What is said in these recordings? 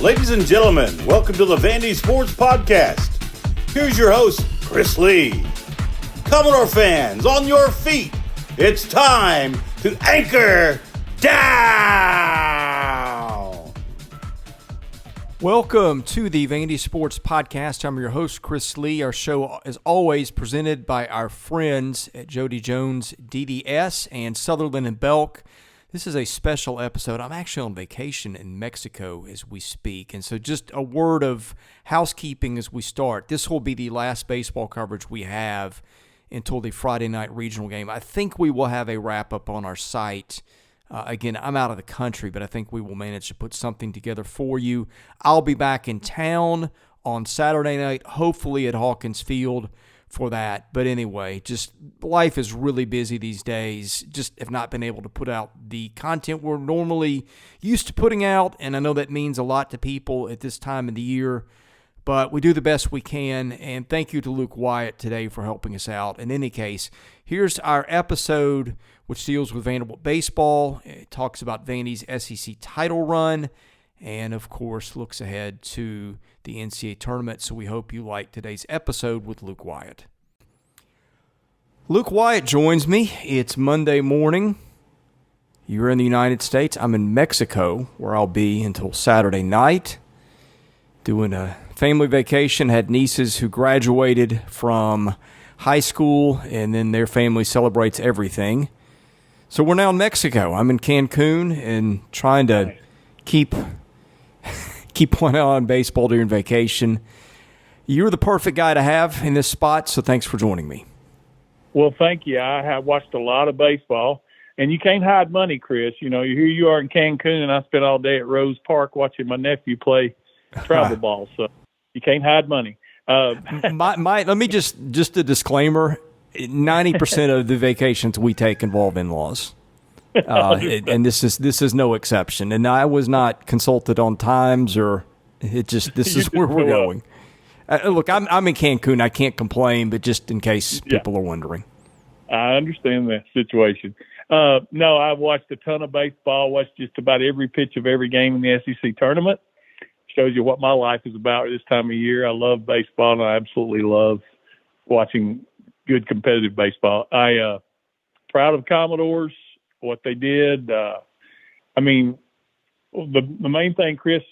Ladies and gentlemen, welcome to the Vandy Sports Podcast. Here's your host, Chris Lee. Commodore fans, on your feet. It's time to anchor down. Welcome to the Vandy Sports Podcast. I'm your host, Chris Lee. Our show is always presented by our friends at Jody Jones DDS and Sutherland and Belk. This is a special episode. I'm actually on vacation in Mexico as we speak, and so just a word of housekeeping as we start. This will be the last baseball coverage we have until the Friday night regional game. I think we will have a wrap-up on our site. Again, I'm out of the country, but I think we will manage to put something together for you. I'll be back in town on Saturday night, hopefully at Hawkins Field for that. But anyway, just life is really busy these days. Just have not been able to put out the content we're normally used to putting out, and I know that means a lot to people at this time of the year, but we do the best we can, and thank you to Luke Wyatt today for helping us out. In any case, here's our episode, which deals with Vanderbilt baseball. It talks about Vandy's SEC title run, and of course looks ahead to the NCAA tournament, so we hope you like today's episode with Luke Wyatt. Luke Wyatt joins me. It's Monday morning. You're in the United States. I'm in Mexico, where I'll be until Saturday night, doing a family vacation. Had nieces who graduated from high school, and then their family celebrates everything. So we're now in Mexico. I'm in Cancun and trying to keep one eye on baseball during vacation. You're the perfect guy to have in this spot, so thanks for joining me. Well, thank you. I have watched a lot of baseball, and you can't hide money, Chris. You know, here you are in Cancun, and I spent all day at Rose Park watching my nephew play travel ball, so you can't hide money. Let me just a disclaimer, 90% of the vacations we take involve in-laws. And this is no exception. And I was not consulted on times, or this is where we're going. Look, I'm in Cancun. I can't complain, but just in case people are wondering. I understand that situation. No, I've watched a ton of baseball, watched just about every pitch of every game in the SEC tournament. Shows you what my life is about this time of year. I love baseball, and I absolutely love watching good competitive baseball. Proud of Commodores, what they did. The main thing, Chris,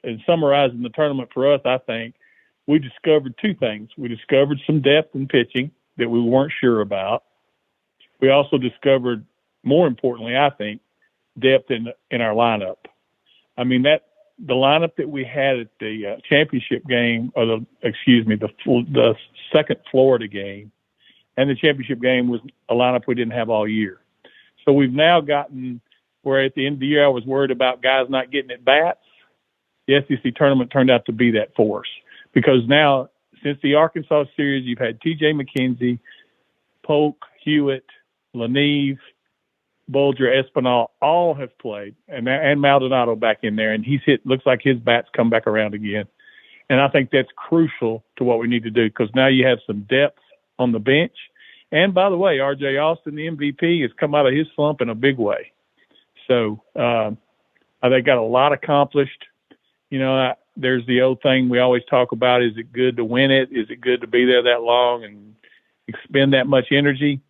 in summarizing the tournament for us, I think we discovered two things. We discovered some depth in pitching that we weren't sure about. We also discovered, more importantly, I think, depth in our lineup. The lineup that we had at the championship game, or the second Florida game, and the championship game was a lineup we didn't have all year. So we've now gotten where at the end of the year I was worried about guys not getting at bats. The SEC tournament turned out to be that for us, because now since the Arkansas series, you've had T.J. McKenzie, Polk, Hewitt, Leneve, Bulger, Espinal, all have played, and Maldonado back in there, and looks like his bat's come back around again. And I think that's crucial to what we need to do, because now you have some depth on the bench. And by the way, R.J. Austin, the MVP, has come out of his slump in a big way. So they got a lot accomplished. You know, there's the old thing we always talk about: is it good to win it? Is it good to be there that long and expend that much energy?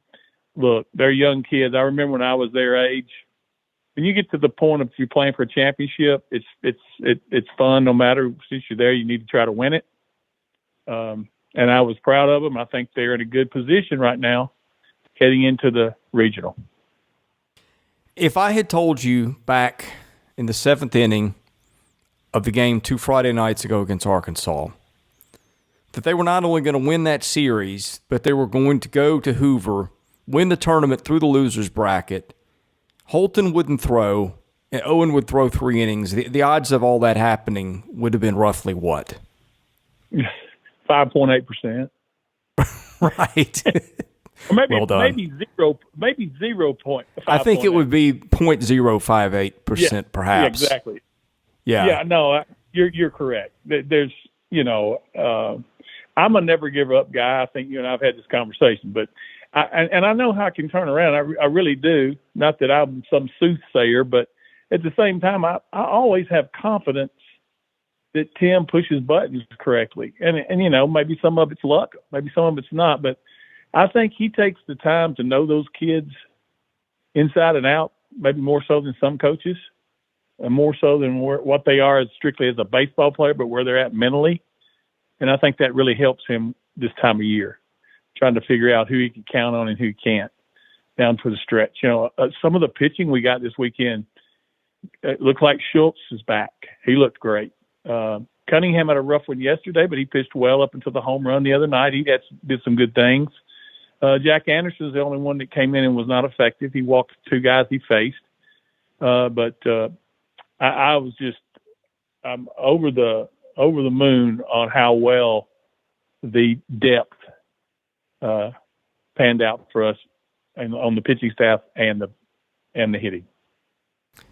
Look, they're young kids. I remember when I was their age. When you get to the point of you're playing for a championship, it's fun. No matter, since you're there, you need to try to win it. And I was proud of them. I think they're in a good position right now heading into the regional. If I had told you back in the seventh inning of the game 2 Friday nights ago against Arkansas that they were not only going to win that series, but they were going to go to Hoover, win the tournament through the loser's bracket, Holton wouldn't throw, and Owen would throw 3 innings, the odds of all that happening would have been roughly what? 5.8%. Right. Or maybe, well done. Maybe 0.5. I think it would be 0.058%, perhaps. Yeah, exactly. Yeah. Yeah, no, you're correct. There's, I'm a never give up guy. I think you and I have had this conversation, but I know how I can turn around. I really do. Not that I'm some soothsayer, but at the same time, I always have confidence that Tim pushes buttons correctly. And you know, maybe some of it's luck, maybe some of it's not, but I think he takes the time to know those kids inside and out, maybe more so than some coaches, and more so than what they are as strictly as a baseball player, but where they're at mentally. And I think that really helps him this time of year, trying to figure out who he can count on and who he can't down to the stretch. You know, some of the pitching we got this weekend, it looked like Schultz is back. He looked great. Cunningham had a rough one yesterday, but he pitched well up until the home run the other night. He did some good things. Jack Anderson is the only one that came in and was not effective. He walked two guys he faced. But I was just over the moon on how well the depth panned out for us and on the pitching staff and the hitting.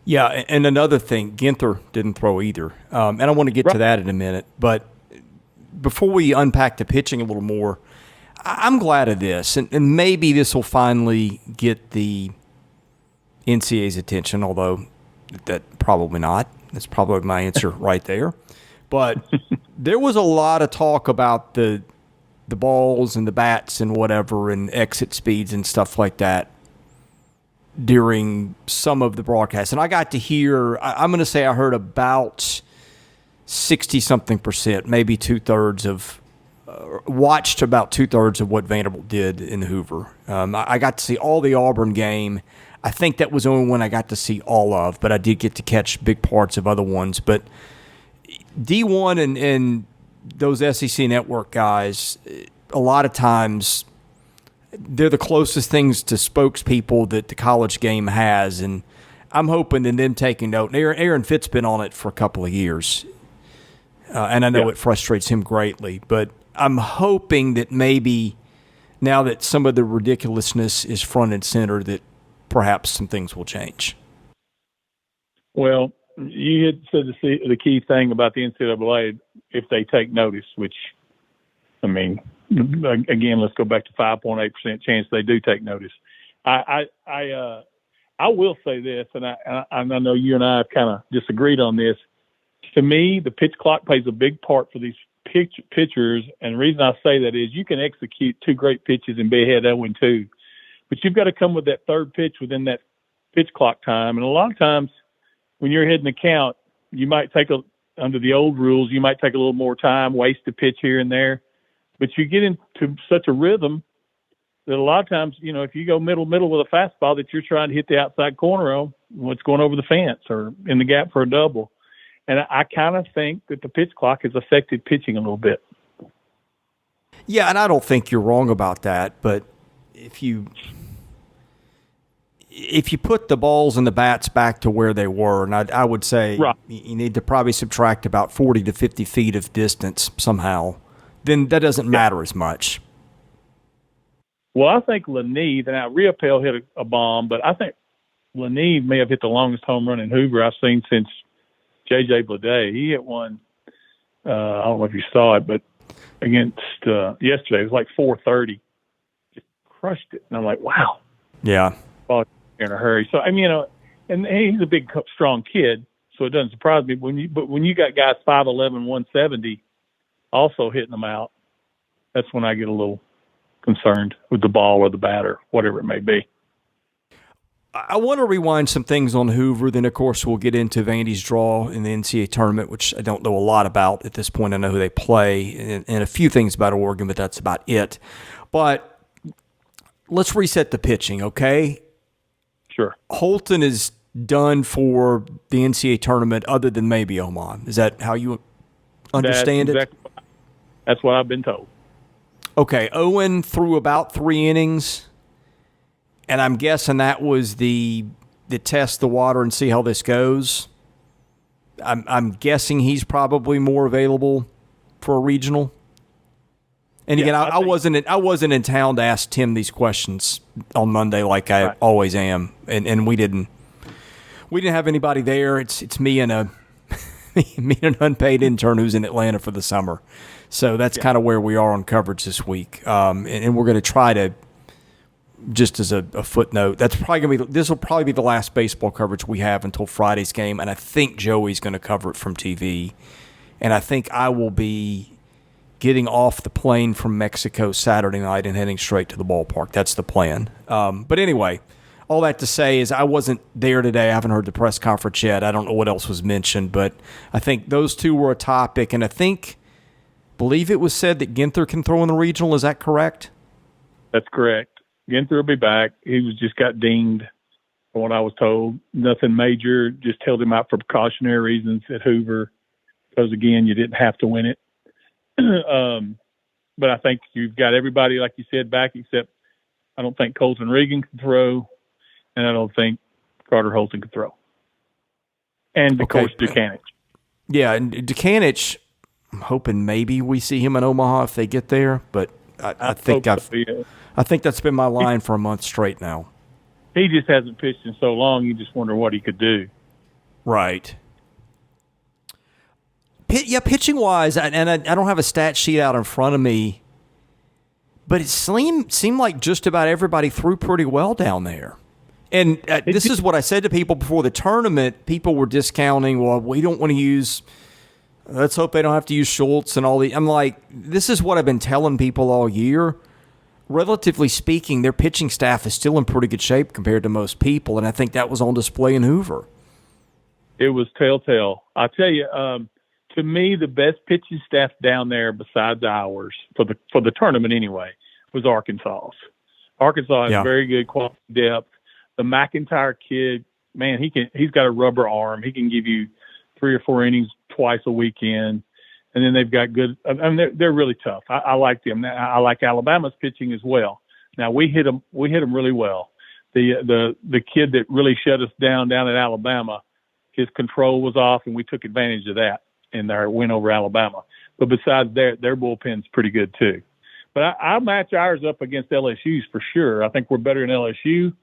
Yeah, and another thing, Ginther didn't throw either. And I want to get to that in a minute. But before we unpack the pitching a little more, I'm glad of this. And maybe this will finally get the NCAA's attention, although that probably not. That's probably my answer right there. But there was a lot of talk about the balls and the bats and whatever and exit speeds and stuff like that during some of the broadcasts. And I got to hear, I'm going to say I heard about 60-something%, maybe watched about two-thirds of what Vanderbilt did in Hoover. I got to see all the Auburn game. I think that was the only one I got to see all of, but I did get to catch big parts of other ones. But D1 and those SEC network guys, a lot of times they're the closest things to spokespeople that the college game has, and I'm hoping that them taking note. And Aaron Fitt's been on it for a couple of years, and I know it frustrates him greatly, but I'm hoping that maybe now that some of the ridiculousness is front and center, that perhaps some things will change. Well, you had said the key thing about the NCAA, if they take notice, which, I mean, again, let's go back to 5.8% chance they do take notice. I will say this, and I know you and I have kind of disagreed on this. To me, the pitch clock plays a big part for these pitchers, and the reason I say that is you can execute two great pitches and be ahead 0-2, but you've got to come with that third pitch within that pitch clock time. And a lot of times when you're hitting the count, you might under the old rules, you might take a little more time, waste a pitch here and there. But you get into such a rhythm that a lot of times, you know, if you go middle with a fastball that you're trying to hit the outside corner on, what's going over the fence or in the gap for a double. And I kind of think that the pitch clock has affected pitching a little bit. Yeah, and I don't think you're wrong about that. But if you put the balls and the bats back to where they were, and I would say you need to probably subtract about 40 to 50 feet of distance somehow, then that doesn't matter as much. Well, I think Leneve, and now Riopelle hit a bomb, but I think Leneve may have hit the longest home run in Hoover I've seen since J.J. Blade. He hit one, I don't know if you saw it, but against yesterday, it was like 430. Just crushed it. And I'm like, wow. Yeah. In a hurry. So, I mean, you know, and he's a big, strong kid, so it doesn't surprise me. But when you got guys 5'11", 170 also hitting them out, that's when I get a little concerned with the ball or the batter, whatever it may be. I want to rewind some things on Hoover. Then, of course, we'll get into Vandy's draw in the NCAA tournament, which I don't know a lot about at this point. I know who they play and a few things about Oregon, but that's about it. But let's reset the pitching, okay? Sure. Holton is done for the NCAA tournament other than maybe Oman. Is that how you understand it? That's what I've been told. Okay, Owen threw about 3 innings, and I'm guessing that was the test the water and see how this goes. I'm guessing he's probably more available for a regional. And again, I wasn't in town to ask Tim these questions on Monday like I always am, and we didn't have anybody there. It's me and an unpaid intern who's in Atlanta for the summer. So that's kind of where we are on coverage this week. And we're going to try to, just as a footnote, this will probably be the last baseball coverage we have until Friday's game, and I think Joey's going to cover it from TV. And I think I will be getting off the plane from Mexico Saturday night and heading straight to the ballpark. That's the plan. But anyway, all that to say is I wasn't there today. I haven't heard the press conference yet. I don't know what else was mentioned, but I think those two were a topic. And believe it was said that Ginther can throw in the regional. Is that correct? That's correct. Ginther will be back. He just got dinged, from what I was told. Nothing major. Just held him out for precautionary reasons at Hoover because, again, you didn't have to win it. But I think you've got everybody, like you said, back, except I don't think Colton Regan can throw, and I don't think Carter Holton can throw. And, of course, Dukanich. Yeah, and Dukanich, I'm hoping maybe we see him in Omaha if they get there, but I think that's been my line for a month straight now. He just hasn't pitched in so long, you just wonder what he could do. Right. Yeah, pitching-wise, and I don't have a stat sheet out in front of me, but it seemed like just about everybody threw pretty well down there. And this is what I said to people before the tournament. People were discounting, well, we don't want to use – let's hope they don't have to use Schultz and all the – I'm like, this is what I've been telling people all year. Relatively speaking, their pitching staff is still in pretty good shape compared to most people, and I think that was on display in Hoover. It was telltale. I'll tell you, to me, the best pitching staff down there besides ours, for the tournament anyway, was Arkansas's. Arkansas has very good quality depth. The McIntyre kid, man, he's got a rubber arm. He can give you 3 or 4 innings twice a weekend. And then they've got good. I mean, they're really tough. I like them. I like Alabama's pitching as well. Now we hit them really well. The kid that really shut us down at Alabama, his control was off, and we took advantage of that in their win over Alabama. But besides their bullpen's pretty good too. But I'll match ours up against LSU's for sure. I think we're better than LSU.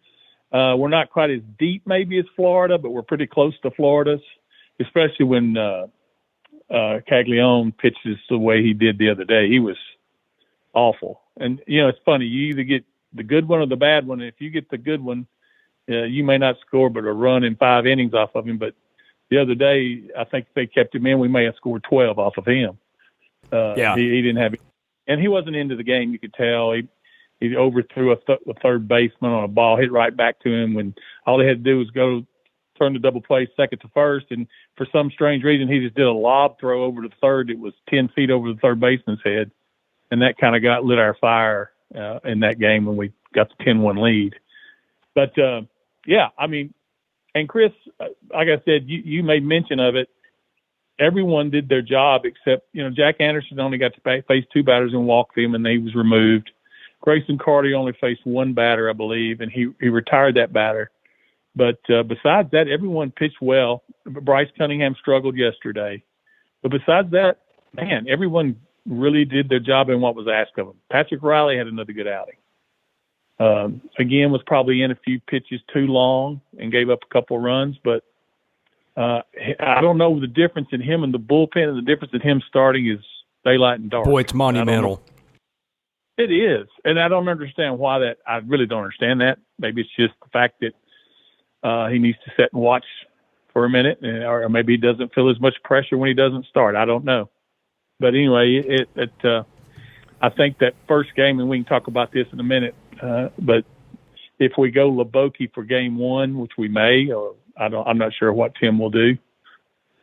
We're not quite as deep maybe as Florida, but we're pretty close to Florida's, especially when Caglione pitches the way he did the other day. He was awful. And, it's funny. You either get the good one or the bad one. And if you get the good one, you may not score but a run in 5 innings off of him. But the other day, I think if they kept him in, we may have scored 12 off of him. He didn't have – and he wasn't into the game, you could tell. He overthrew a third baseman on a ball, hit right back to him when all he had to do was go turn the double play second to first. And for some strange reason, he just did a lob throw over to third. It was 10 feet over the third baseman's head. And that kind of lit our fire in that game when we got the 10-1 lead. But, and Chris, like I said, you made mention of it. Everyone did their job except, Jack Anderson only got to face 2 batters and walked them, and he was removed. Grayson Carty only faced 1 batter, I believe, and he retired that batter. But besides that, everyone pitched well. Bryce Cunningham struggled yesterday. But besides that, man, everyone really did their job in what was asked of them. Patrick Riley had another good outing. Again, was probably in a few pitches too long and gave up a couple of runs. But I don't know the difference in him and the bullpen, and the difference in him starting is daylight and dark. Boy, it's monumental. It is. And I don't understand why that. I really don't understand that. Maybe it's just the fact that he needs to sit and watch for a minute, or maybe he doesn't feel as much pressure when he doesn't start. I don't know. But anyway, I think that first game, and we can talk about this in a minute, but if we go Leboke for game 1, which we may, or I'm not sure what Tim will do,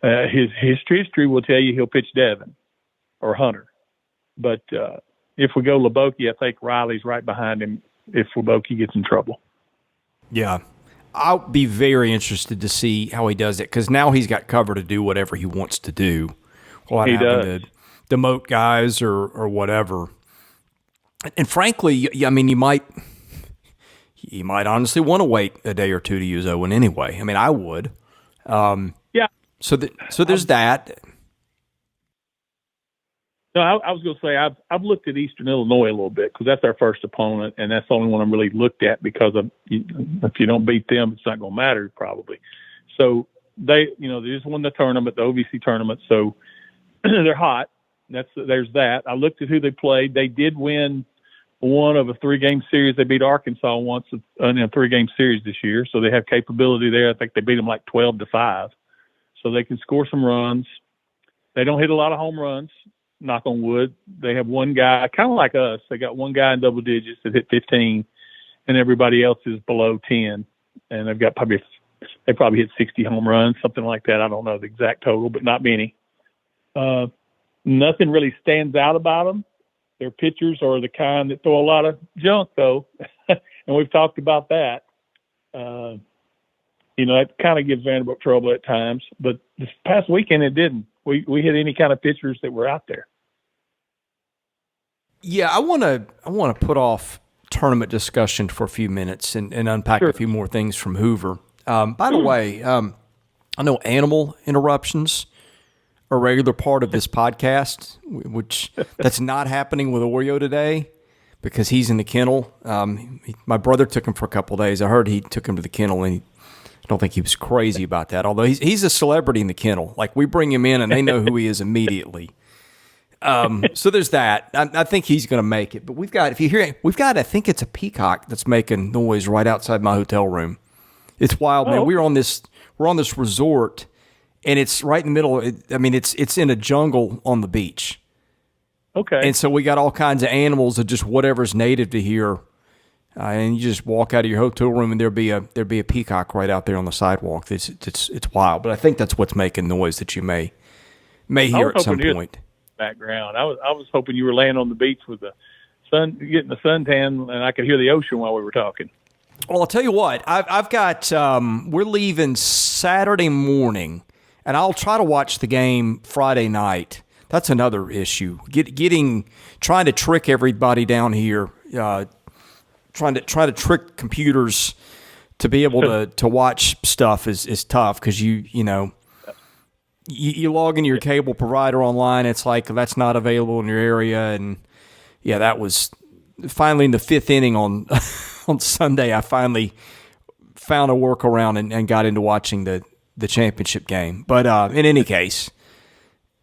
his history will tell you he'll pitch Devin or Hunter. But if we go Leboke, I think Riley's right behind him if Leboke gets in trouble. Yeah. I'll be very interested to see how he does it, because now he's got cover to do whatever he wants to do. What happened to demote guys or whatever. And frankly, I mean, you might honestly want to wait a day or two to use Owen anyway. I mean, I would. Yeah. So there's that. No, I was going to say I've looked at Eastern Illinois a little bit because that's our first opponent, and that's the only one I'm really looked at because if you don't beat them, it's not going to matter probably. So they just won the tournament, the OVC tournament, so they're hot. There's that. I looked at who they played. They did win one of a 3-game series. They beat Arkansas once in a 3-game series this year, so they have capability there. I think they beat them like 12-5, so they can score some runs. They don't hit a lot of home runs, knock on wood. They have one guy, kind of like us. They got one guy in double digits that hit 15, and everybody else is below 10. And they've got they probably hit 60 home runs, something like that. I don't know the exact total, but not many. Nothing really stands out about them. Their pitchers are the kind that throw a lot of junk, though, and we've talked about that. That kind of gives Vanderbilt trouble at times. But this past weekend, it didn't. We hit any kind of pitchers that were out there. Yeah, I want to put off tournament discussion for a few minutes and unpack a few more things from Hoover. By the way, I know animal interruptions are a regular part of this podcast, which that's not happening with Oreo today because he's in the kennel. My brother took him for a couple of days. I heard he took him to the kennel, and I don't think he was crazy about that, although he's a celebrity in the kennel. Like, we bring him in, and they know who he is immediately. So there's that. I think he's going to make it. But we've got, I think it's a peacock that's making noise right outside my hotel room. It's wild, man. We're on this resort, and it's right in the middle. It's in a jungle on the beach. Okay. And so we got all kinds of animals of just whatever's native to here. And you just walk out of your hotel room, and there'd be a peacock right out there on the sidewalk. It's wild, but I think that's what's making noise that you may hear at some point. Background. I was hoping you were laying on the beach with the sun, getting the suntan, and I could hear the ocean while we were talking. Well, I'll tell you what. I've got. We're leaving Saturday morning, and I'll try to watch the game Friday night. That's another issue. Trying to trick everybody down here. Trying to trick computers to be able to watch stuff is tough because you log into your cable provider online. It's like that's not available in your area, and yeah, that was finally in the fifth inning on on Sunday. I finally found a workaround and got into watching the championship game. But in any case,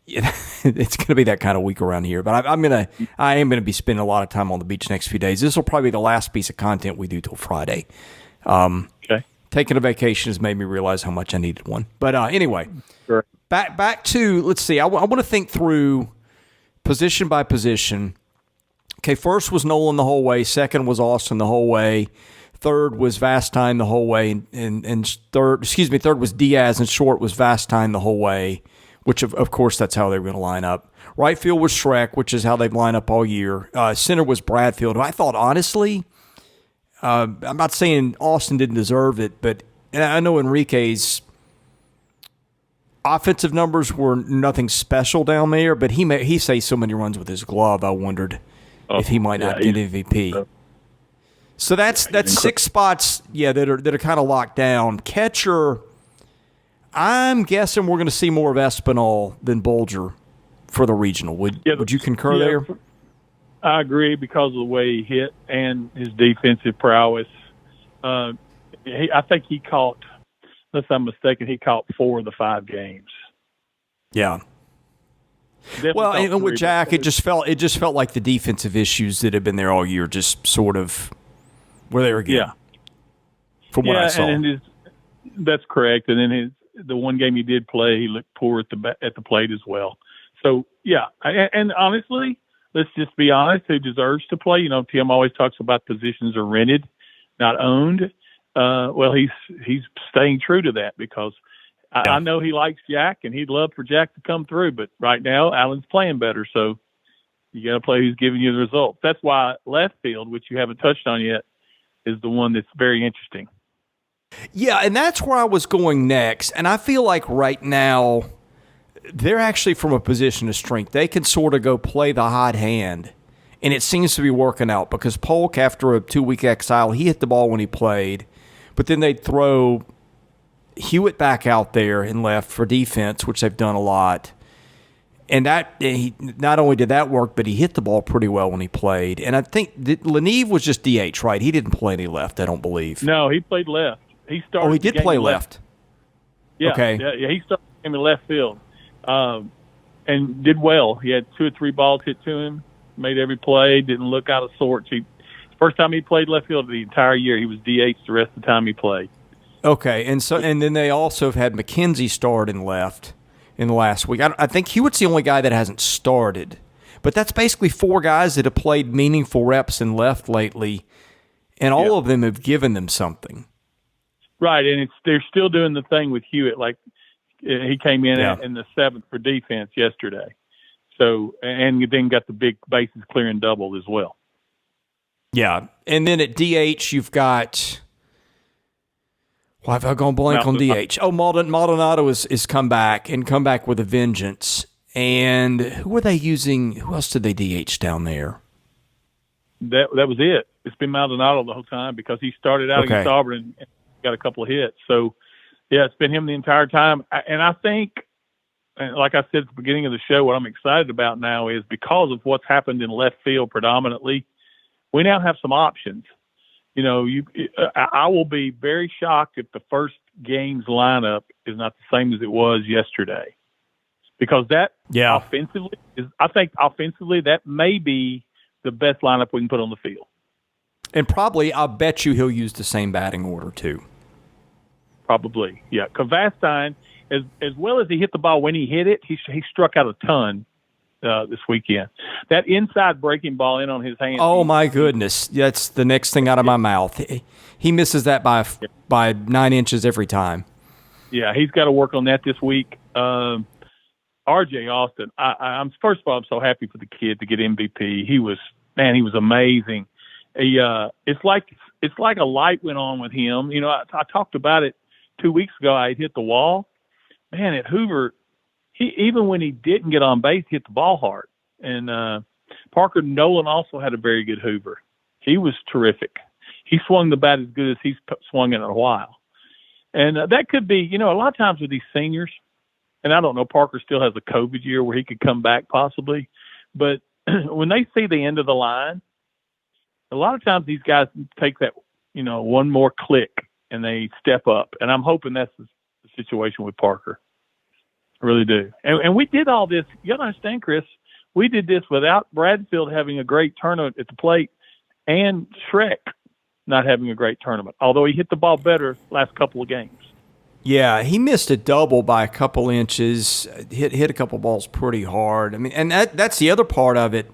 it's going to be that kind of week around here. But I am gonna be spending a lot of time on the beach next few days. This will probably be the last piece of content we do till Friday. Okay. Taking a vacation has made me realize how much I needed one. But anyway, sure. Back to, let's see. I want to think through position by position. Okay, first was Nolan the whole way. Second was Austin the whole way. Third was Vastine the whole way, and third was Diaz, and short was Vastine the whole way. Which, of course, that's how they were going to line up. Right field was Schreck, which is how they've lined up all year. Center was Bradfield, who I thought, honestly, I'm not saying Austin didn't deserve it, but I know Enrique's offensive numbers were nothing special down there, but he saved so many runs with his glove, I wondered if he might not get MVP. So that's 6 spots, that are kind of locked down. Catcher, I'm guessing we're going to see more of Espinal than Bolger for the regional. Would you concur there? I agree because of the way he hit and his defensive prowess. I think he caught, unless I'm mistaken, he caught 4 of the 5 games. Yeah. Well, and with Jack, it just felt like the defensive issues that have been there all year just sort of were there again. Yeah. From what I saw. And that's correct. And then the one game he did play, he looked poor at the plate as well. So, yeah. And honestly, let's just be honest, who deserves to play? Tim always talks about positions are rented, not owned. Well, he's staying true to that because I know he likes Jack, and he'd love for Jack to come through. But right now, Allen's playing better, so you got to play who's giving you the results. That's why left field, which you haven't touched on yet, is the one that's very interesting. Yeah, and that's where I was going next. And I feel like right now they're actually from a position of strength. They can sort of go play the hot hand, and it seems to be working out because Polk, after a 2-week exile, he hit the ball when he played, but then they'd throw Hewitt back out there and left for defense, which they've done a lot. And he not only did that work, but he hit the ball pretty well when he played. And I think Leneve was just DH, right? He didn't play any left, I don't believe. No, he played left. He started. Oh, he did play left. Yeah, okay. Yeah, he started in left field, and did well. He had 2 or 3 balls hit to him, made every play, didn't look out of sorts. First time he played left field the entire year, he was DH the rest of the time he played. Okay, and then they also have had McKenzie start in left, in the last week. I think Hewitt's the only guy that hasn't started. But that's basically 4 guys that have played meaningful reps and left lately, and all of them have given them something. Right, and they're still doing the thing with Hewitt. Like he came in in the 7th for defense yesterday. So, and you then got the big bases clearing double as well. Yeah, and then at DH you've got. Why have I gone blank on DH? Oh, Maldonado is come back with a vengeance. And who were they using? Who else did they DH down there? That was it. It's been Maldonado the whole time because he started out against Auburn and got a couple of hits. So, yeah, it's been him the entire time. And I think, like I said at the beginning of the show, what I'm excited about now is because of what's happened in left field predominantly, we now have some options. You know, I will be very shocked if the first game's lineup is not the same as it was yesterday, because that offensively that may be the best lineup we can put on the field. And probably, I'll bet you he'll use the same batting order too. Probably, yeah. Kavastine, as well as he hit the ball when he hit it, he struck out a ton this weekend. That inside breaking ball in on his hand. Oh my goodness, that's the next thing out of my mouth. He misses that by 9 inches every time. Yeah, he's got to work on that this week. R.J. Austin, I'm first of all, I'm so happy for the kid to get MVP. He was amazing. It's like a light went on with him. You know, I talked about it 2 weeks ago. I hit the wall. Man, at Hoover, even when he didn't get on base, he hit the ball hard. And Parker Nolan also had a very good Hoover. He was terrific. He swung the bat as good as he's swung it in a while. And that could be, you know, a lot of times with these seniors, and I don't know, Parker still has a COVID year where he could come back possibly. But when they see the end of the line, a lot of times these guys take that, you know, one more click and they step up. And I'm hoping that's the situation with Parker. I really do. And we did all this. You got to understand, Chris, we did this without Bradfield having a great tournament at the plate and Shrek not having a great tournament, although he hit the ball better last couple of games. Yeah, he missed a double by a couple inches, hit a couple balls pretty hard. I mean, and that's the other part of it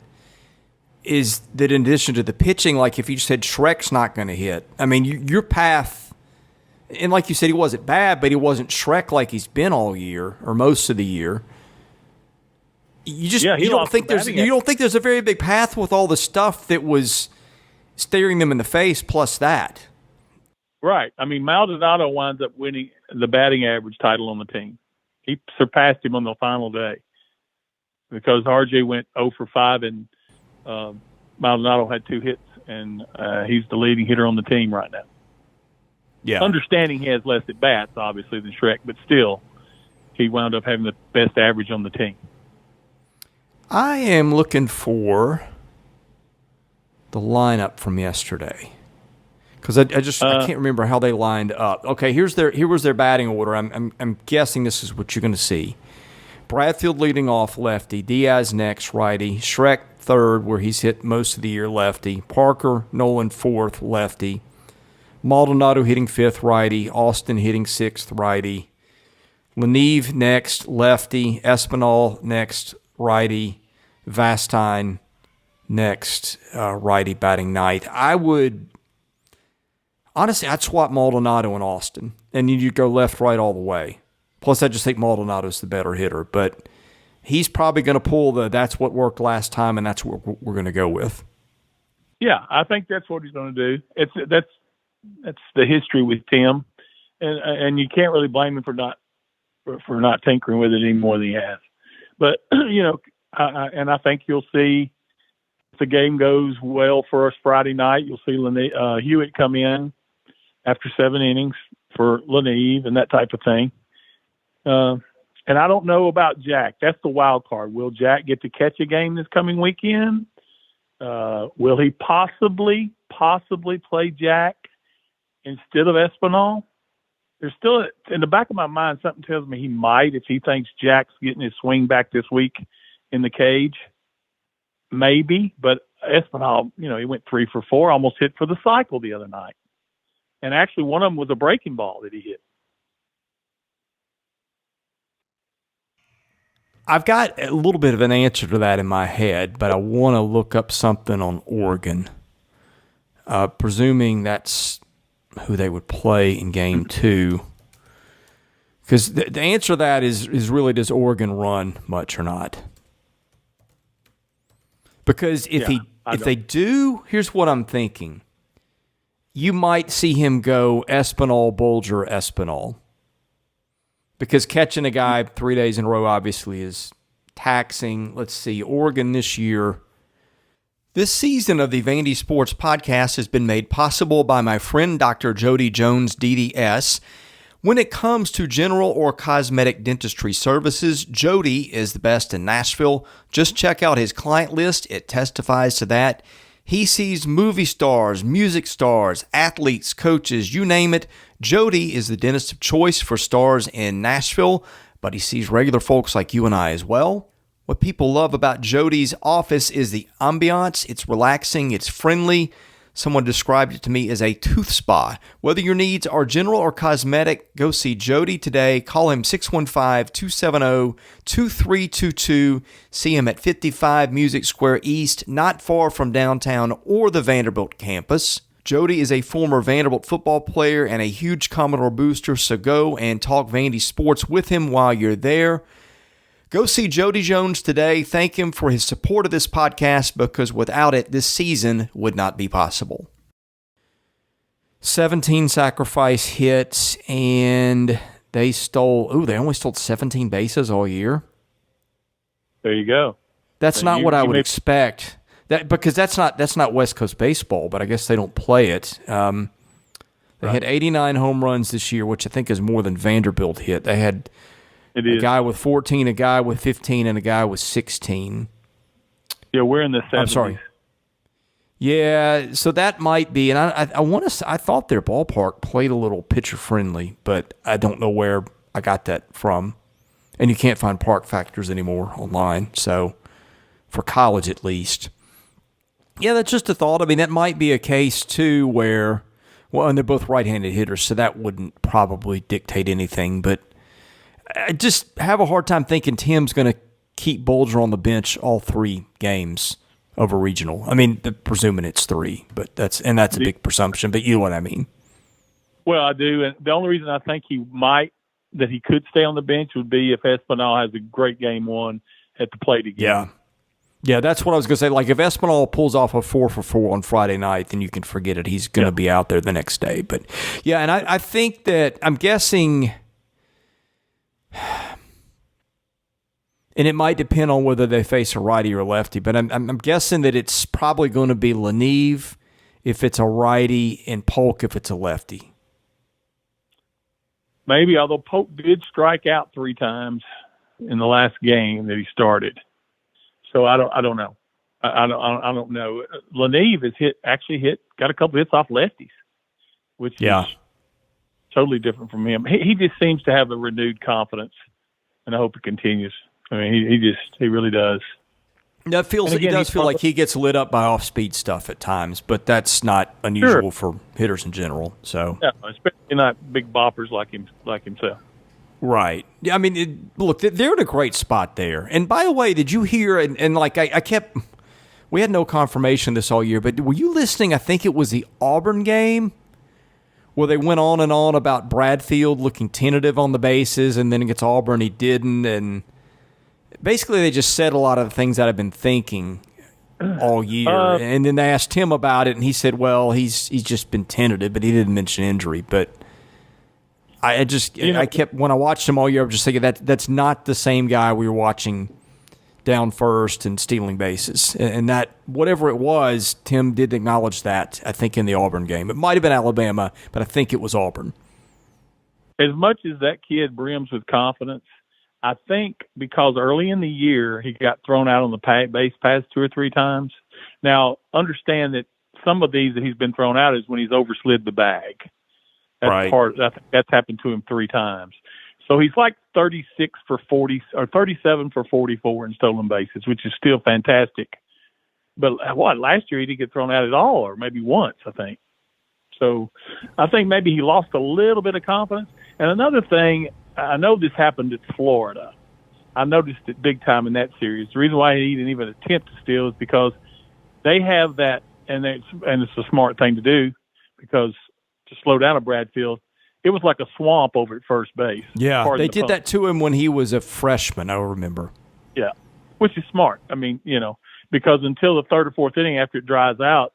is that in addition to the pitching, like if you said Shrek's not going to hit, I mean, your path, and like you said, he wasn't bad, but he wasn't Shrek like he's been all year or most of the year. You don't think there's a very big path with all the stuff that was staring them in the face plus that. Right. I mean, Maldonado winds up winning the batting average title on the team. He surpassed him on the final day because RJ went 0 for 5 and Maldonado had 2 hits, and he's the leading hitter on the team right now. Yeah. Understanding he has less at bats, obviously, than Shrek, but still, he wound up having the best average on the team. I am looking for the lineup from yesterday because I can't remember how they lined up. Okay, here was their batting order. I'm guessing this is what you're going to see. Bradfield leading off, lefty. Diaz next, righty. Shrek third, where he's hit most of the year, lefty. Parker Nolan fourth, lefty. Maldonado hitting fifth, righty. Austin hitting sixth, righty. Leneve next, lefty. Espinal next, righty. Vastine next, righty batting ninth. I'd swap Maldonado and Austin, and you go left, right all the way. Plus, I just think Maldonado's the better hitter, but he's probably going to pull that's what worked last time, and that's what we're going to go with. Yeah, I think that's what he's going to do. That's the history with Tim, and you can't really blame him for not tinkering with it any more than he has. But you know, and I think you'll see if the game goes well for us Friday night, you'll see Hewitt come in after 7 innings for Leneve and that type of thing. And I don't know about Jack. That's the wild card. Will Jack get to catch a game this coming weekend? Will he possibly play Jack instead of Espinal? There's still, in the back of my mind, something tells me he might if he thinks Jack's getting his swing back this week in the cage. Maybe, but Espinal, you know, he went 3 for 4, almost hit for the cycle the other night. And actually one of them was a breaking ball that he hit. I've got a little bit of an answer to that in my head, but I want to look up something on Oregon, presuming that's who they would play in Game 2. Because the answer to that is really, does Oregon run much or not? Because if they do, here's what I'm thinking. You might see him go Espinal, Bulger, Espinal. Because catching a guy 3 days in a row obviously is taxing. Let's see, Oregon this year. This season of the Vandy Sports Podcast has been made possible by my friend Dr. Jody Jones, DDS. When it comes to general or cosmetic dentistry services, Jody is the best in Nashville. Just check out his client list. It testifies to that. He sees movie stars, music stars, athletes, coaches, you name it. Jody is the dentist of choice for stars in Nashville, but he sees regular folks like you and I as well. What people love about Jody's office is the ambiance. It's relaxing, it's friendly. Someone described it to me as a tooth spa. Whether your needs are general or cosmetic, go see Jody today. Call him 615-270-2322. See him at 55 Music Square East, not far from downtown or the Vanderbilt campus. Jody is a former Vanderbilt football player and a huge Commodore booster, so go and talk Vandy sports with him while you're there. Go see Jody Jones today. Thank him for his support of this podcast, because without it, this season would not be possible. 17 sacrifice hits, and they only stole 17 bases all year. There you go. That's not what I would expect. Because that's not West Coast baseball, but I guess they don't play it. They had 89 home runs this year, which I think is more than Vanderbilt hit. They had a guy with 14, a guy with 15, and a guy with 16. Yeah, we're in the 70s. I'm sorry. Yeah, so that might be, and I thought their ballpark played a little pitcher friendly, but I don't know where I got that from. And you can't find park factors anymore online, so for college at least. Yeah, that's just a thought. I mean, that might be a case too where, well, and they're both right-handed hitters, so that wouldn't probably dictate anything, but I just have a hard time thinking Tim's going to keep Bulger on the bench all 3 games over regional. I mean, presuming it's 3, but that's a big presumption, but you know what I mean. Well, I do, and the only reason I think he could stay on the bench would be if Espinal has a great game 1 at the plate again. Yeah, that's what I was going to say. Like, if Espinal pulls off a 4-for-4 on Friday night, then you can forget it. He's going to be out there the next day. But, yeah, and I think that I'm guessing – and it might depend on whether they face a righty or lefty, but I'm guessing that it's probably going to be Leneve if it's a righty and Polk if it's a lefty. Maybe, although Polk did strike out 3 times in the last game that he started. So I don't know. I don't know. Leneve has got a couple hits off lefties, which is totally different from him. He just seems to have a renewed confidence, and I hope it continues. I mean, he really does. That feels. Again, it does feel like he gets lit up by off-speed stuff at times, but that's not unusual for hitters in general. So, especially not big boppers like himself. Right. Yeah. I mean, look, they're in a great spot there. And by the way, did you hear? And like I kept, we had no confirmation this all year, but were you listening? I think it was the Auburn game where they went on and on about Bradfield looking tentative on the bases, and then against Auburn he didn't, and basically they just said a lot of the things that I've been thinking all year. And then they asked him about it, and he said, well, he's just been tentative, but he didn't mention injury. But I kept, when I watched him all year, I was just thinking that's not the same guy we were watching down first and stealing bases. And that, whatever it was, Tim did acknowledge that, I think, in the Auburn game. It might have been Alabama, but I think it was Auburn. As much as that kid brims with confidence, I think because early in the year he got thrown out on the base pass 2 or 3 times. Now, understand that some of these that he's been thrown out is when he's overslid the bag. That's right. I think that's happened to him 3 times. So he's like 36 for 40 or 37 for 44 in stolen bases, which is still fantastic. But last year he didn't get thrown out at all, or maybe once, I think. So I think maybe he lost a little bit of confidence. And another thing, I know this happened at Florida. I noticed it big time in that series. The reason why he didn't even attempt to steal is because they have that, and it's a smart thing to do, because to slow down a Bradfield, it was like a swamp over at first base. Yeah, they did that to him when he was a freshman, I remember. Yeah, which is smart. I mean, because until the third or fourth inning after it dries out,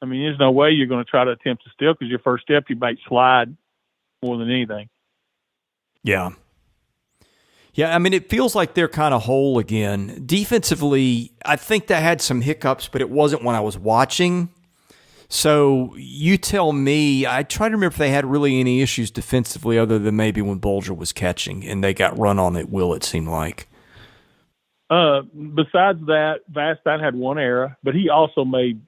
I mean, there's no way you're going to try to attempt to steal, because your first step, you might slide more than anything. Yeah. Yeah, I mean, it feels like they're kind of whole again. Defensively, I think they had some hiccups, but it wasn't when I was watching. So you tell me. I try to remember if they had really any issues defensively other than maybe when Bolger was catching and they got run on at will, it seemed like. Besides that, Vastine had one error, but he also made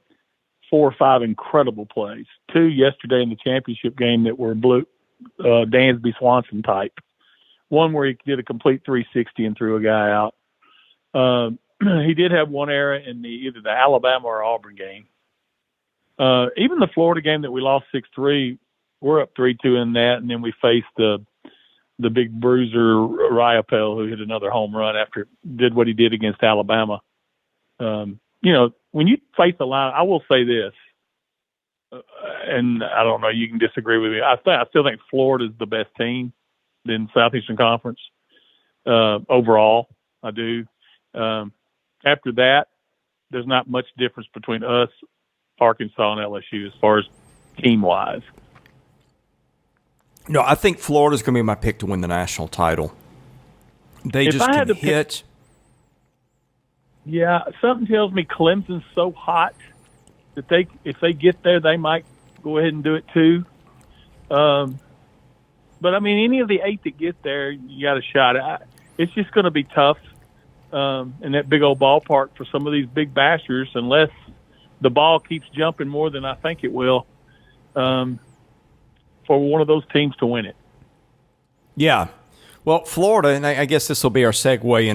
4 or 5 incredible plays. 2 yesterday in the championship game that were Dansby Swanson type. One where he did a complete 360 and threw a guy out. He did have one error in either the Alabama or Auburn game. Even the Florida game that we lost 6-3, we're up 3-2 in that, and then we faced the big bruiser Riopel, who hit another home run after did what he did against Alabama. When you face a line, I will say this, and I don't know, you can disagree with me. I still think Florida's the best team in Southeastern Conference overall. I do. After that, there's not much difference between us, Arkansas, and LSU as far as team-wise. No, I think Florida's going to be my pick to win the national title. They just can hit. Yeah, something tells me Clemson's so hot that if they get there, they might go ahead and do it too. But, I mean, any of the 8 that get there, you got a shot. It's just going to be tough in that big old ballpark for some of these big bashers, unless the ball keeps jumping more than I think it will, for one of those teams to win it. Yeah. Well, Florida, and I guess this will be our segue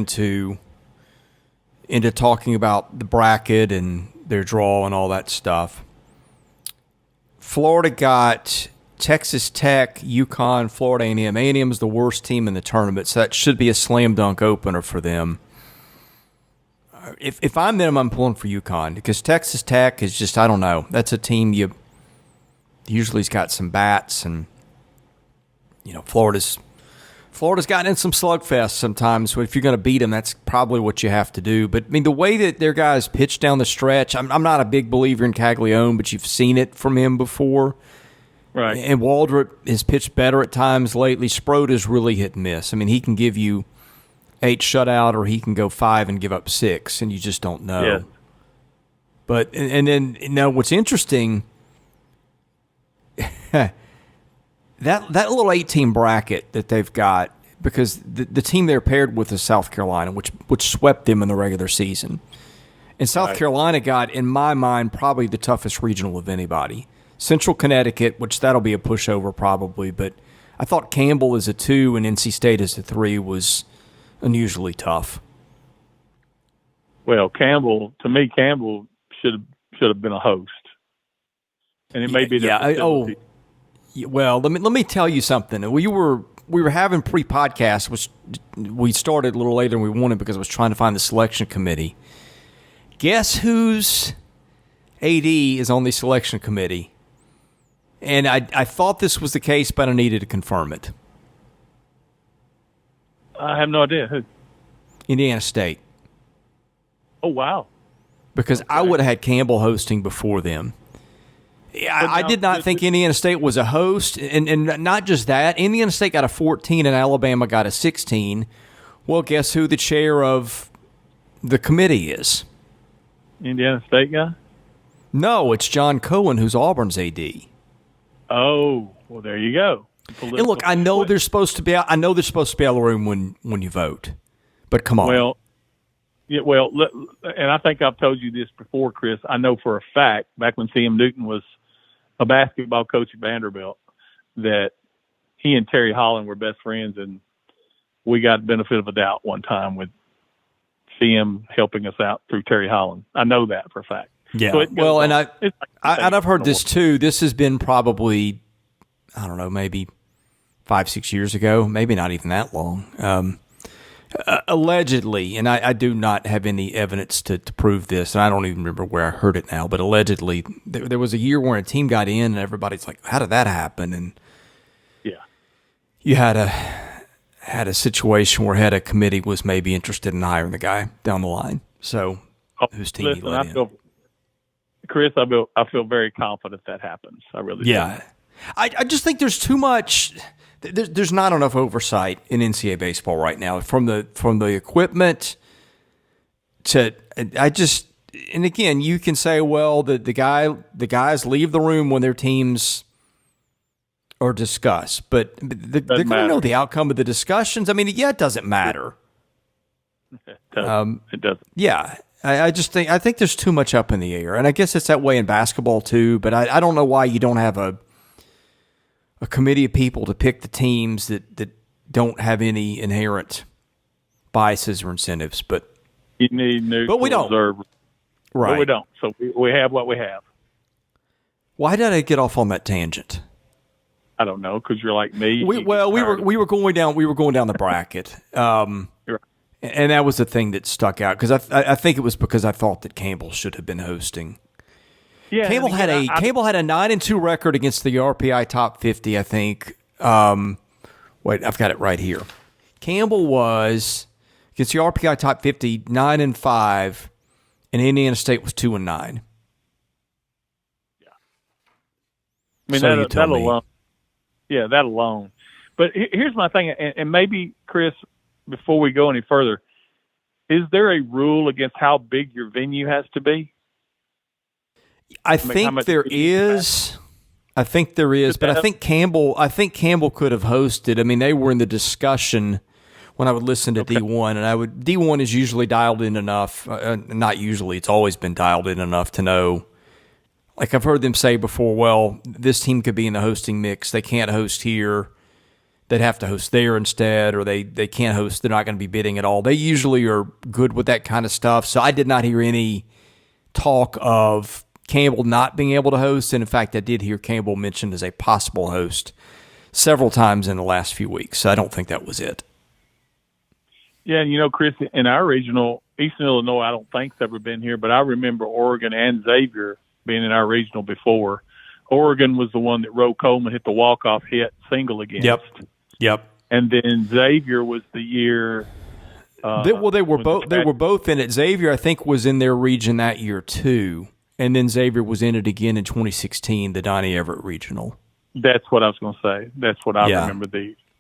into talking about the bracket and their draw and all that stuff. Florida got Texas Tech, UConn, Florida A&M. A&M is the worst team in the tournament, so that should be a slam dunk opener for them. If I'm them, I'm pulling for UConn, because Texas Tech is just, I don't know. That's a team usually's got some bats, and Florida's gotten in some slugfests sometimes. So if you're going to beat them, that's probably what you have to do. But I mean, the way that their guys pitch down the stretch, I'm not a big believer in Caglione, but you've seen it from him before. Right. And Waldrop has pitched better at times lately. Sproat is really hit and miss. I mean, he can give you 8 shutout, or he can go 5 and give up 6, and you just don't know. Yeah. But and then what's interesting, that little 8-team bracket that they've got, because the team they're paired with is South Carolina, which swept them in the regular season. And South Carolina got, in my mind, probably the toughest regional of anybody. Central Connecticut, which that'll be a pushover probably, but I thought Campbell as a 2 and NC State as a 3 was unusually tough. Well, Campbell should have been a host, and it may be their facility. Well, let me tell you something. We were having pre-podcast, which we started a little later than we wanted because I was trying to find the selection committee. Guess whose AD is on the selection committee? And I thought this was the case, but I needed to confirm it. I have no idea. Who? Indiana State. Oh, wow. Because I would have had Campbell hosting before them. I did not think Indiana State was a host, and not just that. Indiana State got a 14 and Alabama got a 16. Well, guess who the chair of the committee is? Indiana State guy? No, it's John Cohen, who's Auburn's AD. Oh, well, there you go. And look, I know they're supposed to be out. I know they're supposed to be out of the room when you vote, but come on. Well, and I think I've told you this before, Chris. I know for a fact, back when C.M. Newton was a basketball coach at Vanderbilt, that he and Terry Holland were best friends, and we got the benefit of a doubt one time with CM helping us out through Terry Holland. I know that for a fact. Yeah. So well, and I've heard this too. This has been probably, I don't know, maybe 5-6 years ago, maybe not even that long. Allegedly, and I do not have any evidence to prove this, and I don't even remember where I heard it now, but allegedly there was a year where a team got in and everybody's like, how did that happen? And yeah, you had a situation where a committee was maybe interested in hiring the guy down the line. So whose team he let in. Chris, I feel very confident that happens. I really do. I just think there's too much. There's not enough oversight in NCAA baseball right now from the equipment to and again you can say, well, the guys leave the room when their teams are discussed, but they're going to know the outcome of the discussions. I mean, it doesn't matter. It doesn't. Yeah. I think there's too much up in the air, and I guess it's that way in basketball too. But I don't know why you don't have a committee of people to pick the teams that don't have any inherent biases or incentives. But you need neutral observers. Right. But we don't. So we have what we have. Why did I get off on that tangent? I don't know, because you're like me. We were going down the bracket. Right. And that was the thing that stuck out, because I think it was because I thought that Campbell should have been hosting. Yeah, Campbell had a 9-2 record against the RPI top 50, I think. Wait, I've got it right here. Campbell was against the RPI top 50 9-5, and Indiana State was 2-9. Yeah, I mean that alone. Yeah, that alone. But here's my thing, and maybe Chris, before we go any further, is there a rule against how big your venue has to be? I think there is, but I think Campbell could have hosted. I mean, they were in the discussion when I would listen to D1, and D1 is usually dialed in enough. Not usually, it's always been dialed in enough to know. Like I've heard them say before, well, this team could be in the hosting mix. They can't host here. They'd have to host there instead, or they can't host. They're not going to be bidding at all. They usually are good with that kind of stuff. So I did not hear any talk of Campbell not being able to host. And in fact, I did hear Campbell mentioned as a possible host several times in the last few weeks. So I don't think that was it. Yeah, and Chris, in our regional, Eastern Illinois, I don't think's ever been here, but I remember Oregon and Xavier being in our regional before. Oregon was the one that Roe Coleman hit the walk-off hit single against. Yep. And then Xavier was the year. They were both in it. Xavier, I think, was in their region that year too, and then Xavier was in it again in 2016, the Donnie Everett Regional. That's what I was going to say. That's what I remember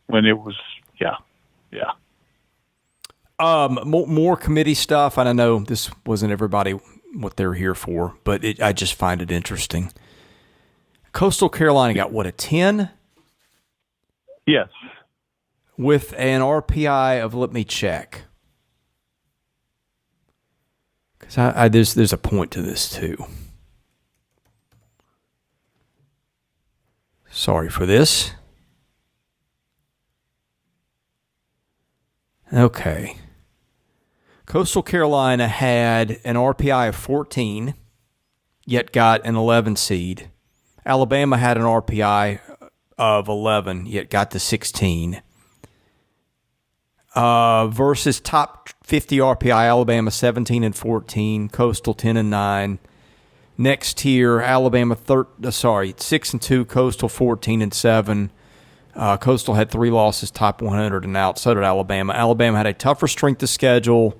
when it was. Yeah. More committee stuff. And I know this wasn't everybody what they're here for, but I just find it interesting. Coastal Carolina got a 10? Yes. With an RPI of, let me check. Because there's a point to this too. Sorry for this. Okay. Coastal Carolina had an RPI of 14, yet got an 11 seed. Alabama had an RPI of 11, yet got to 16. Versus top 50 RPI, Alabama 17-14, Coastal 10-9. Next tier, Alabama 6-2, Coastal 14-7. Coastal had 3 losses, top 100 and out. So did Alabama. Alabama had a tougher strength of schedule.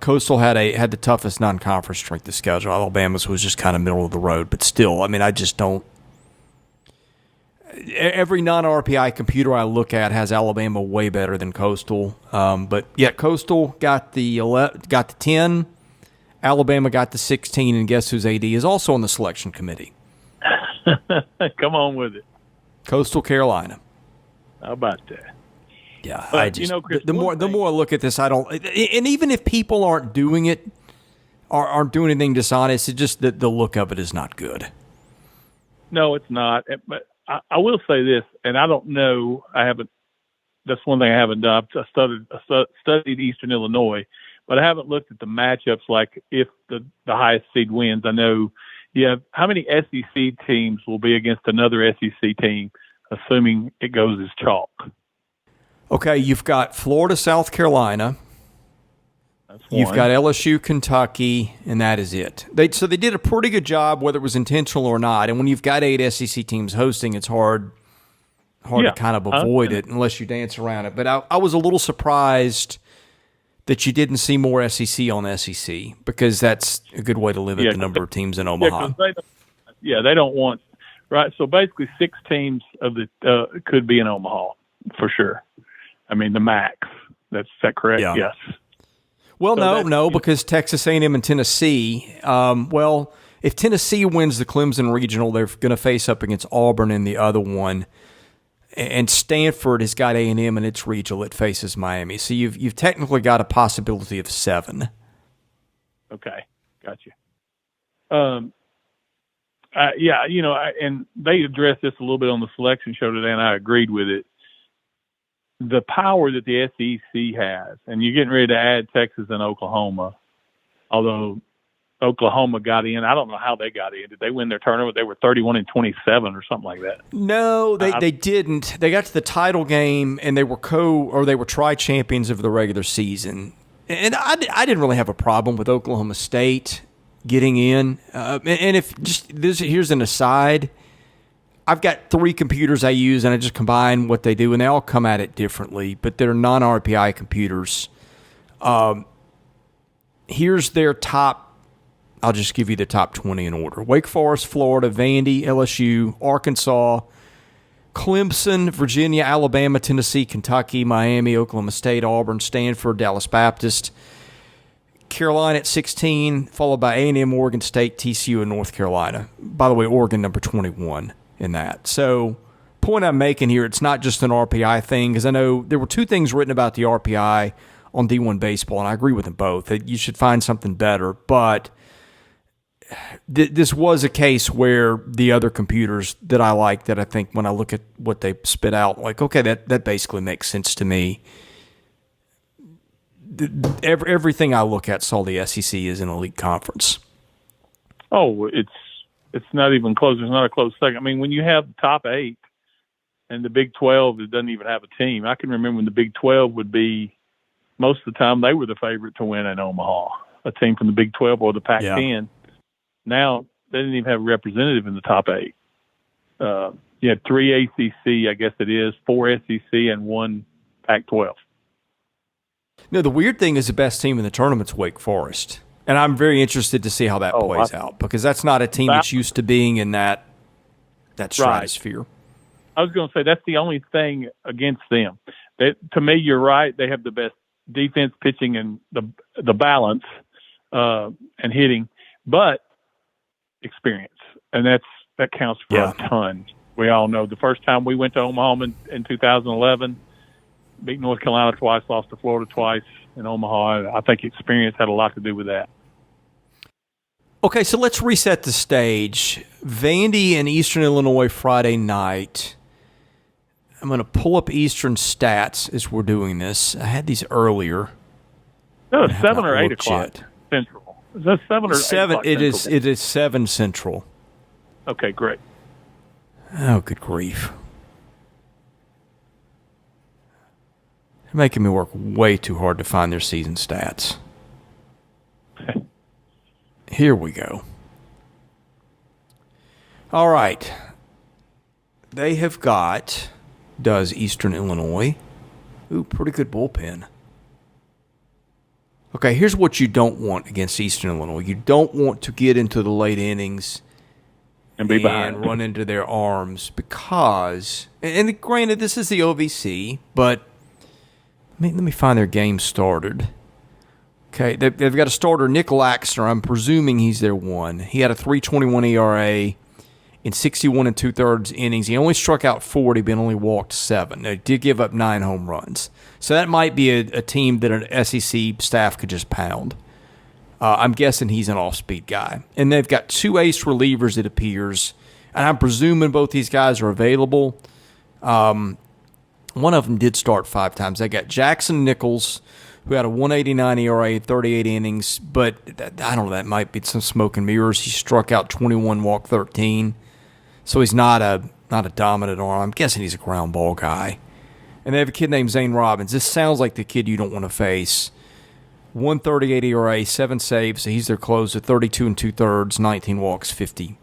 Coastal had the toughest non-conference strength of schedule. Alabama's was just kind of middle of the road, but still, I mean, I just don't. Every non-RPI computer I look at has Alabama way better than Coastal, but yet Coastal got the 10, Alabama got the 16, and guess whose AD is also on the selection committee? Come on with it, Coastal Carolina. How about that? Yeah, but, Chris, the more I look at this, I don't. And even if people aren't doing it, aren't doing anything dishonest, it's just that the look of it is not good. No, it's not. But I will say this, and I don't know. I haven't. That's one thing I haven't done. I studied Eastern Illinois, but I haven't looked at the matchups. Like if the highest seed wins, I know. Yeah, how many SEC teams will be against another SEC team, assuming it goes as chalk? Okay, you've got Florida, South Carolina. That's one. You've got LSU, Kentucky, and that is it. So they did a pretty good job, whether it was intentional or not. And when you've got 8 SEC teams hosting, it's hard to kind of avoid it unless you dance around it. But I was a little surprised that you didn't see more SEC on SEC, because that's a good way to limit the number of teams in Omaha. They don't want – right, so basically 6 teams of the could be in Omaha for sure. I mean, the max. Is that correct? Yeah. Yes. Well, no, because Texas A&M and Tennessee, if Tennessee wins the Clemson Regional, they're going to face up against Auburn in the other one. And Stanford has got A&M in its regional. It faces Miami. So you've technically got a possibility of 7. Okay, got you. And they addressed this a little bit on the selection show today, and I agreed with it. The power that the SEC has, and you're getting ready to add Texas and Oklahoma, although Oklahoma got in. I don't know how they got in. Did they win their tournament? They were 31-27 or something like that. No, they didn't. They got to the title game, and they were tri-champions of the regular season. And I didn't really have a problem with Oklahoma State getting in. Here's an aside. I've got 3 computers I use, and I just combine what they do, and they all come at it differently, but they're non-RPI computers. Here's their top. I'll just give you the top 20 in order. Wake Forest, Florida, Vandy, LSU, Arkansas, Clemson, Virginia, Alabama, Tennessee, Kentucky, Miami, Oklahoma State, Auburn, Stanford, Dallas Baptist, Carolina at 16, followed by A&M, Oregon State, TCU, and North Carolina. By the way, Oregon number 21 in that. So, point I'm making here, it's not just an RPI thing, because I know there were 2 things written about the RPI on D1 Baseball, and I agree with them both, that you should find something better, but this was a case where the other computers that I like, that I think when I look at what they spit out, like, okay, that basically makes sense to me. Everything I look at saw the SEC is an elite conference. Oh, it's not even close. It's not a close second. I mean, when you have the top 8 and the Big 12, it doesn't even have a team. I can remember when the Big 12 would be, most of the time, they were the favorite to win in Omaha, a team from the Big 12 or the Pac-10. Yeah. Now, they didn't even have a representative in the top 8. You had 3 ACC, I guess it is, 4 SEC, and 1 Pac-12. No, the weird thing is the best team in the tournament's Wake Forest. And I'm very interested to see how that plays out, because that's not a team that's used to being in that stratosphere. Right. I was going to say that's the only thing against them. To me, you're right. They have the best defense, pitching, and the balance and hitting, but experience, and that counts for a ton. We all know the first time we went to Omaha in 2011, beat North Carolina twice, lost to Florida twice in Omaha. I think experience had a lot to do with that. Okay, so let's reset the stage. Vandy and Eastern Illinois Friday night. I'm going to pull up Eastern stats as we're doing this. I had these earlier. No, it's 7 or 8 o'clock Central. Is that 7 or 7? 8 o'clock It is 7 Central. Okay, great. Oh, good grief. They're making me work way too hard to find their season stats. Here we go. All right. They have got, does Eastern Illinois. Ooh, pretty good bullpen. Okay, here's what you don't want against Eastern Illinois. You don't want to get into the late innings and be behind, run into their arms, because, and granted, this is the OVC, but let me find their game started. Okay, they've got a starter, Nick Laxner. I'm presuming he's their one. He had a 3.21 ERA in 61 2/3 innings. He only struck out 40, but only walked 7. They did give up 9 home runs. So that might be a team that an SEC staff could just pound. I'm guessing he's an off-speed guy. And they've got 2 ace relievers, it appears. And I'm presuming both these guys are available. One of them did start 5 times. They got Jackson Nichols, who had a 1.89 ERA, 38 innings, but I don't know, that might be some smoke and mirrors. He struck out 21, walked 13, so he's not a dominant arm. I'm guessing he's a ground ball guy. And they have a kid named Zane Robbins. This sounds like the kid you don't want to face. 138 ERA, 7 saves. So he's their closer, 32 2/3, 19 walks, 50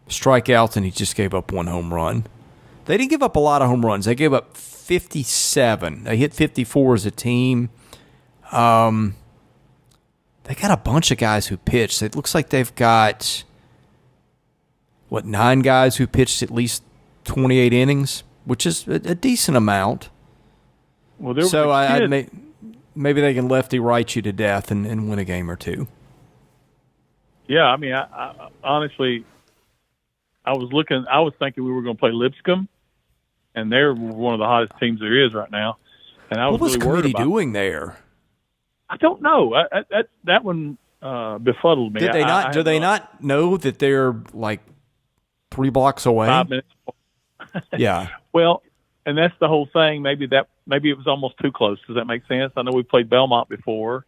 strikeouts, and he just gave up 1 home run. They didn't give up a lot of home runs. They gave up 57. They hit 54 as a team. They got a bunch of guys who pitched. It looks like they've got, 9 guys who pitched at least 28 innings, which is a decent amount. Well, there was maybe they can lefty-right you to death and win a game or two. Yeah, I mean, I honestly, I was thinking we were going to play Lipscomb, and they're one of the hottest teams there is right now. And I was what was really worried Committee about doing there? I don't know. That one befuddled me. Did they not? Do they not know that they're like 3 blocks away? 5 minutes. Yeah. Well, and that's the whole thing. Maybe it was almost too close. Does that make sense? I know we played Belmont before.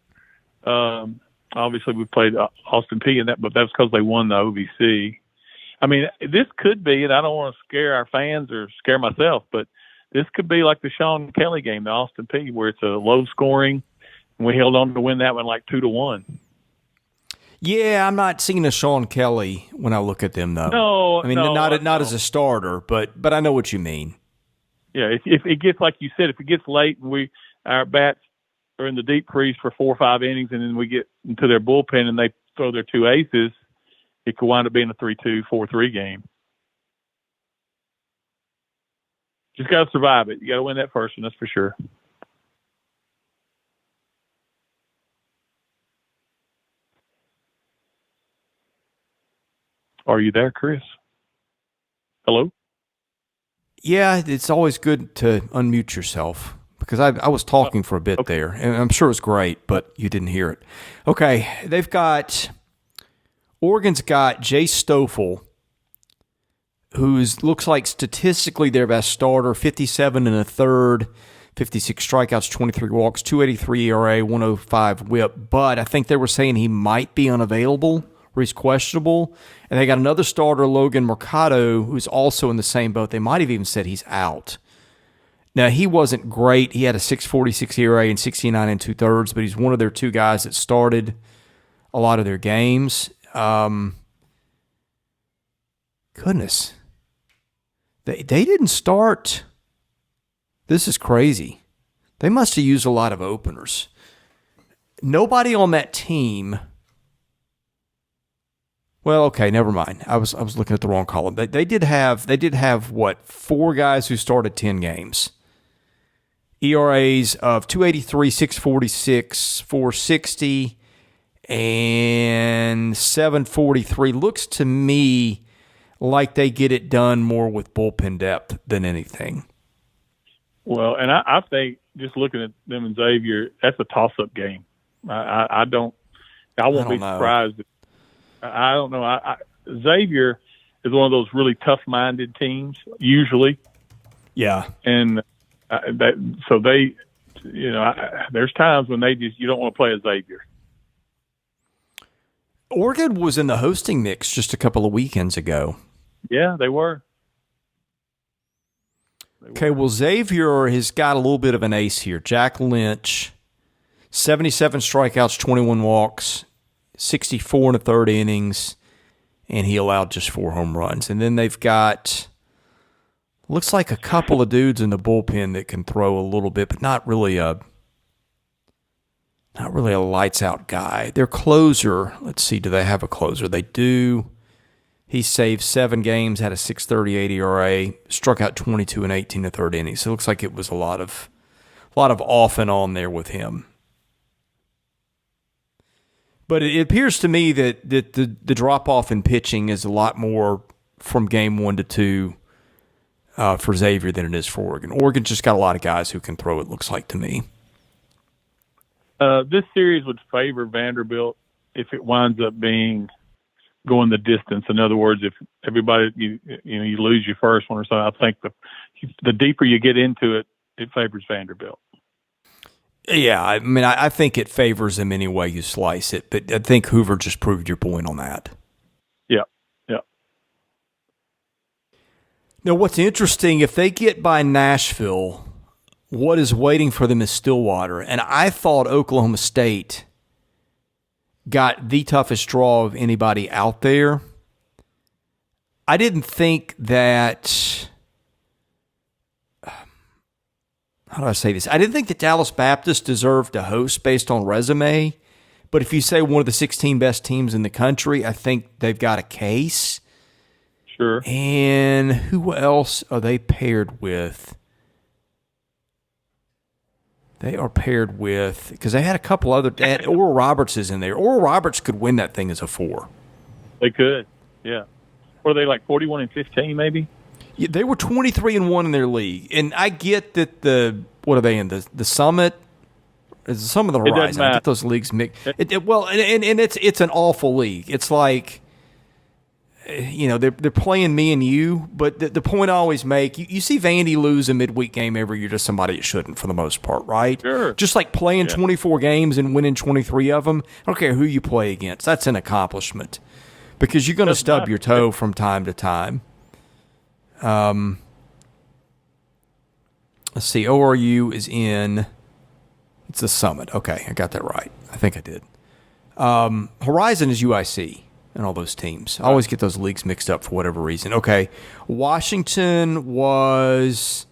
Obviously, we played Austin Peay in that, but that's because they won the OVC. I mean, this could be, and I don't want to scare our fans or scare myself, but this could be like the Sean Kelly game, the Austin Peay, where it's a low scoring, and we held on to win that one like 2-1. Yeah, I'm not seeing a Sean Kelly when I look at them, though. No, I mean, not as a starter, but I know what you mean. Yeah, if it gets, like you said, if it gets late and our bats are in the deep freeze for 4 or 5 innings, and then we get into their bullpen and they throw their 2 aces, it could wind up being a 3-2, 4-3 game. Just got to survive it. You got to win that first one, that's for sure. Are you there, Chris? Hello? Yeah, it's always good to unmute yourself because I was talking for a bit there, and I'm sure it was great, but you didn't hear it. Okay, Oregon's got Jay Stoffel, who looks like statistically their best starter, 57 1/3, 56 strikeouts, 23 walks, 283 ERA, 105 whip, but I think they were saying he might be unavailable or he's questionable. And they got another starter, Logan Mercado, who's also in the same boat. They might have even said he's out. Now, he wasn't great. He had a 6.46 ERA and 69 2/3, but he's one of their 2 guys that started a lot of their games. Goodness. They didn't start. This is crazy. They must have used a lot of openers. Nobody on that team. Well, okay, never mind. I was looking at the wrong column. They did have 4 guys who started 10 games. ERAs of 283, 646, 460, and 743. Looks to me like they get it done more with bullpen depth than anything. Well, and I think just looking at them and Xavier, that's a toss-up game. I won't be surprised. I don't know. Xavier is one of those really tough-minded teams, usually. Yeah. And there's times when you don't want to play a Xavier. Oregon was in the hosting mix just a couple of weekends ago. Yeah, they were. Okay, well, Xavier has got a little bit of an ace here. Jack Lynch, 77 strikeouts, 21 walks, 64 1/3 innings, and he allowed just 4 home runs. And then they've got, looks like a couple of dudes in the bullpen that can throw a little bit, but not really a lights-out guy. Their closer, let's see, do they have a closer? They do. He saved 7 games, had a 6.38 ERA, struck out 22 and 18 1/3 innings. So it looks like it was a lot of off and on there with him. But it appears to me that the drop-off in pitching is a lot more from game 1 to 2 for Xavier than it is for Oregon. Oregon just got a lot of guys who can throw, it looks like to me. This series would favor Vanderbilt if it winds up going the distance. In other words, if everybody you lose your first one or something, I think the deeper you get into it, it favors Vanderbilt. Yeah, I mean, I think it favors them any way you slice it, but I think Hoover just proved your point on that. Yeah. Now, what's interesting, if they get by Nashville, what is waiting for them is Stillwater. And I thought Oklahoma State got the toughest draw of anybody out there. I didn't think that... How do I say this? I didn't think that Dallas Baptist deserved to host based on resume. But if you say one of the 16 best teams in the country, I think they've got a case. Sure. And who else are they paired with? They are paired with, because they had a couple other, Oral Roberts is in there. Oral Roberts could win that thing as a 4. They could, yeah. Were they like 41-15 maybe? Yeah, they were 23-1 in their league. And I get that what are they in, the Summit? Is the Summit of the Horizon? I get those leagues mixed. Well, it's an awful league. It's like, they're playing me and you, but the point I always make, you see Vandy lose a midweek game every year to somebody it shouldn't for the most part, right? Sure. Just like playing 24 games and winning 23 of them. I don't care who you play against. That's an accomplishment because you're going to stub your toe from time to time. Let's see. ORU is in... It's the Summit. Okay, I got that right. I think I did. Horizon is UIC and all those teams. I always get those leagues mixed up for whatever reason. Okay, Washington was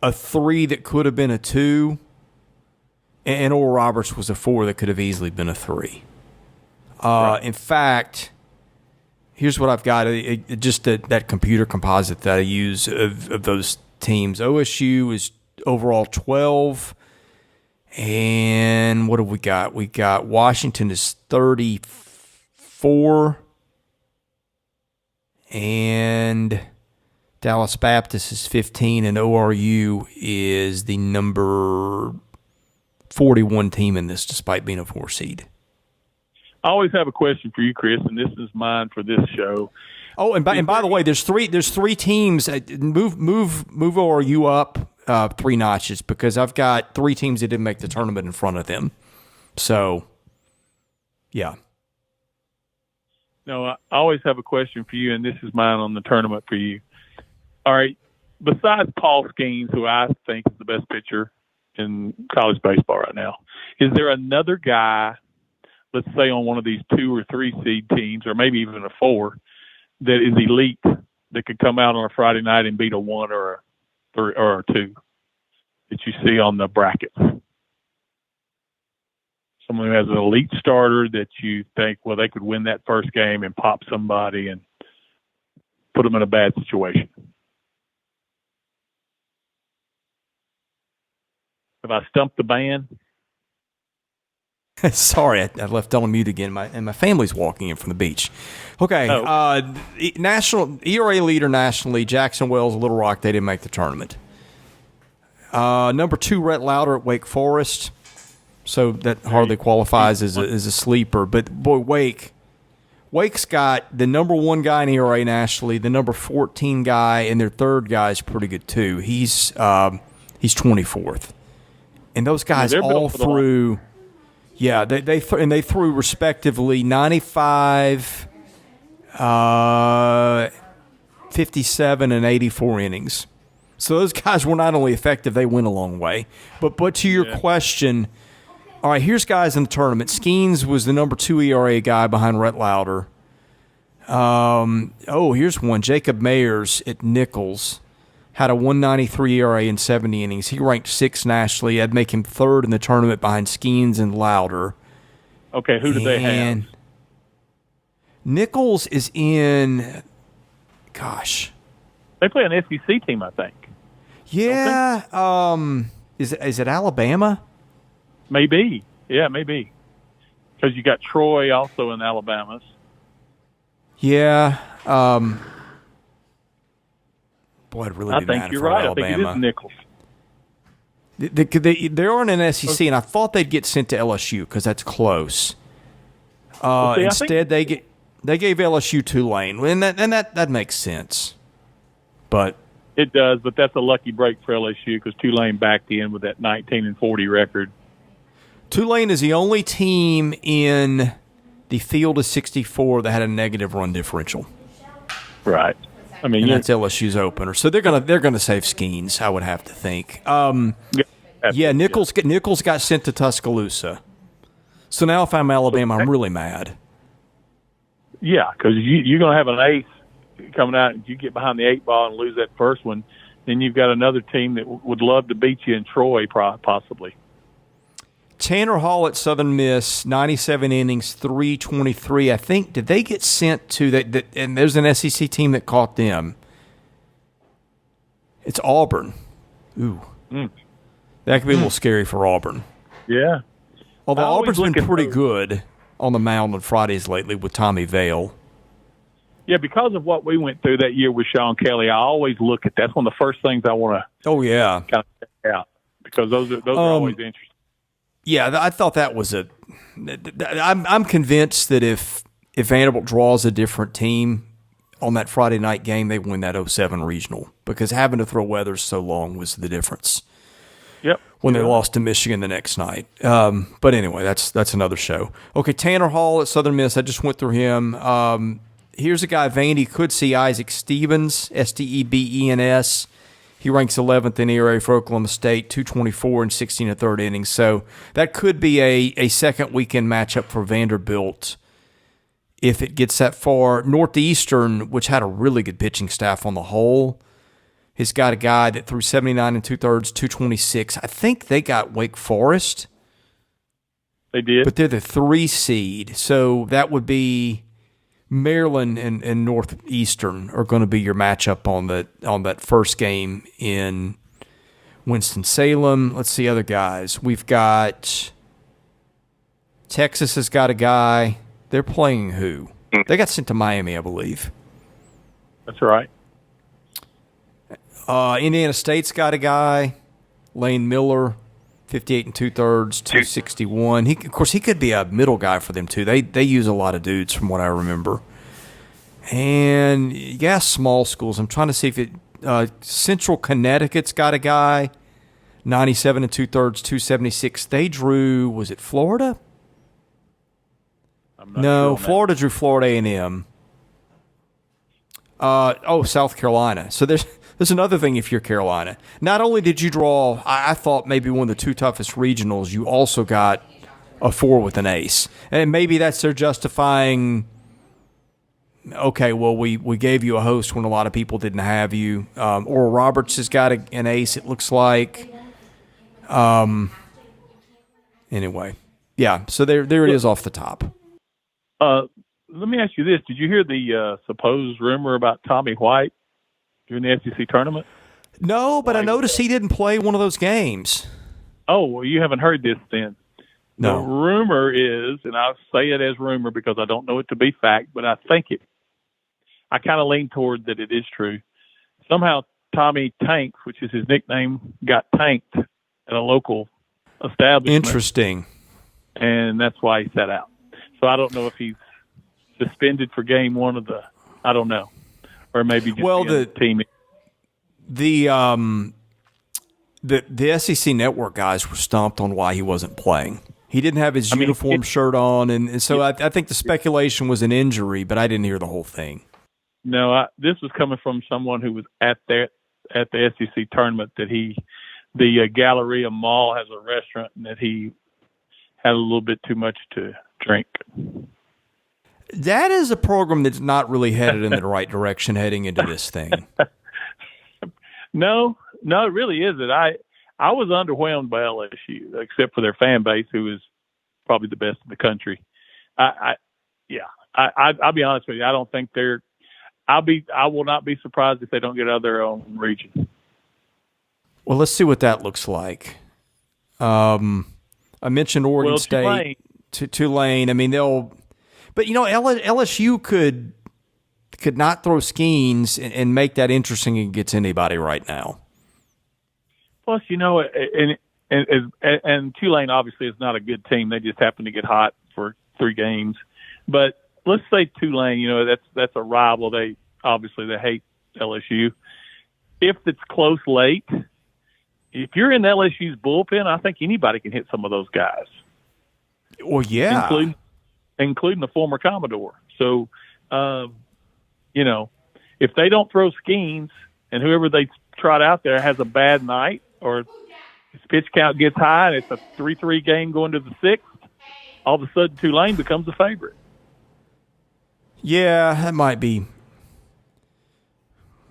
a 3 that could have been a 2, and Oral Roberts was a 4 that could have easily been a 3. Right. In fact, here's what I've got. Just that computer composite that I use of those teams. OSU is overall 12. And what have we got? We got Washington is 34. And Dallas Baptist is 15. And ORU is the number 41 team in this, despite being a 4 seed. I always have a question for you, Chris, and this is mine for this show. Oh, and by the way, there's three teams. Move ORU up 3 notches because I've got 3 teams that didn't make the tournament in front of them. So, yeah. No, I always have a question for you, and this is mine on the tournament for you. All right, besides Paul Skeens, who I think is the best pitcher in college baseball right now, is there another guy, let's say on one of these 2 or 3 seed teams, or maybe even a 4, that is elite that could come out on a Friday night and beat a 1 or a 3 or a 2 that you see on the brackets? Someone who has an elite starter that you think, well, they could win that first game and pop somebody and put them in a bad situation. Have I stumped the band? Sorry, I left on mute again. My family's walking in from the beach. Okay, national ERA leader nationally, Jackson Wells, Little Rock. They didn't make the tournament. Number 2, Rhett Lauder at Wake Forest. So that hardly qualifies as a sleeper. But boy, Wake's got the number 1 guy in ERA nationally, the number 14 guy, and their 3rd guy is pretty good too. He's 24th, and those guys all threw. Yeah, they threw respectively 95, 57, and 84 innings. So those guys were not only effective, they went a long way. But to your question, all right, here's guys in the tournament. Skeens was the number 2 ERA guy behind Rhett Lauder. Here's one. Jacob Mayers at Nichols had a 193 ERA in 70 innings. He ranked 6th nationally. I'd make him 3rd in the tournament behind Skeens and Lauder. Okay, who do they have? Nichols is in, gosh. They play an SEC team, I think. Yeah. Is it Alabama? Maybe. Yeah, maybe. Because you got Troy also in Alabama's. Yeah. Boy, it really I think you're right. Alabama. I think it is Nichols. They aren't in SEC, and I thought they'd get sent to LSU because that's close. Instead, they gave LSU Tulane, and that makes sense. But it does, but that's a lucky break for LSU because Tulane backed in with that 19-40 record. Tulane is the only team in the field of 64 that had a negative run differential. Right. I mean, and that's LSU's opener. So they're gonna save Skeens, I would have to think. Nichols got sent to Tuscaloosa. So now if I'm Alabama, I'm really mad. Yeah, because you're going to have an ace coming out, and you get behind the 8 ball and lose that first one, then you've got another team that would love to beat you in Troy, possibly. Tanner Hall at Southern Miss, 97 innings, 323. I think, did they get sent to that? And there's an SEC team that caught them. It's Auburn. Ooh. That could be a little scary for Auburn. Yeah. Although Auburn's been pretty good on the mound on Fridays lately with Tommy Vale. Yeah, because of what we went through that year with Sean Kelly, I always look at that's one of the first things I want to kind of check out, because those are always interesting. Yeah, I thought that was I'm convinced that if Vanderbilt draws a different team on that Friday night game, they win that 07 regional, because having to throw Weathers so long was the difference. Yep. When they lost to Michigan the next night. But anyway, that's another show. Okay, Tanner Hall at Southern Miss. I just went through him. Here's a guy Vandy could see, Isaac Stevens, Stebens. He ranks 11th in ERA for Oklahoma State, 224 and 16 and third innings. So that could be a second weekend matchup for Vanderbilt if it gets that far. Northeastern, which had a really good pitching staff on the whole, has got a guy that threw 79 and 2/3, 226. I think they got Wake Forest. They did. But they're the 3 seed. So that would be Maryland and Northeastern are going to be your matchup on that first game in Winston-Salem. Let's see other guys. We've got Texas has got a guy. They're playing who? They got sent to Miami, I believe. That's right. Indiana State's got a guy, Lane Miller, 58 and 2/3, 261. Of course, he could be a middle guy for them too. They use a lot of dudes from what I remember. And yeah, small schools. I'm trying to see if Central Connecticut's got a guy, 97 and 2/3, 276. They drew, was it Florida? No, Florida drew Florida A&M. South Carolina. So there's another thing if you're Carolina. Not only did you draw, I thought maybe one of the 2 toughest regionals, you also got a 4 with an ace. And maybe that's their justifying, okay, well, we gave you a host when a lot of people didn't have you. Oral Roberts has got an ace, it looks like. Anyway, yeah, so there it is off the top. Let me ask you this. Did you hear the supposed rumor about Tommy White during the SEC tournament? No, but I noticed he didn't play one of those games. Oh, well, you haven't heard this then. No. The rumor is, and I'll say it as rumor because I don't know it to be fact, but I kind of lean toward that it is true. Somehow Tommy Tank, which is his nickname, got tanked at a local establishment. Interesting. And that's why he sat out. So I don't know if he's suspended for game 1 of the, I don't know. Or maybe just the team. The SEC Network guys were stumped on why he wasn't playing. He didn't have his uniform shirt on, and so I think the speculation was an injury, but I didn't hear the whole thing. No, this was coming from someone who was at the SEC tournament, that the Galleria Mall has a restaurant, and that he had a little bit too much to drink. That is a program that's not really headed in the right direction heading into this thing. No, it really isn't. I was underwhelmed by LSU, except for their fan base, who is probably the best in the country. I'll be honest with you. I don't think I will not be surprised if they don't get out of their own region. Well, let's see what that looks like. I mentioned Oregon State, Tulane. I mean, but LSU could not throw Skeens and make that interesting against anybody right now. Plus, and Tulane obviously is not a good team. They just happen to get hot for 3 games. But let's say Tulane, that's a rival. They hate LSU. If it's close late, if you're in LSU's bullpen, I think anybody can hit some of those guys. Well, yeah. Including the former Commodore. So, if they don't throw Skeens and whoever they trot out there has a bad night or his pitch count gets high and it's a 3-3 game going to the sixth, all of a sudden Tulane becomes a favorite. Yeah, that might be.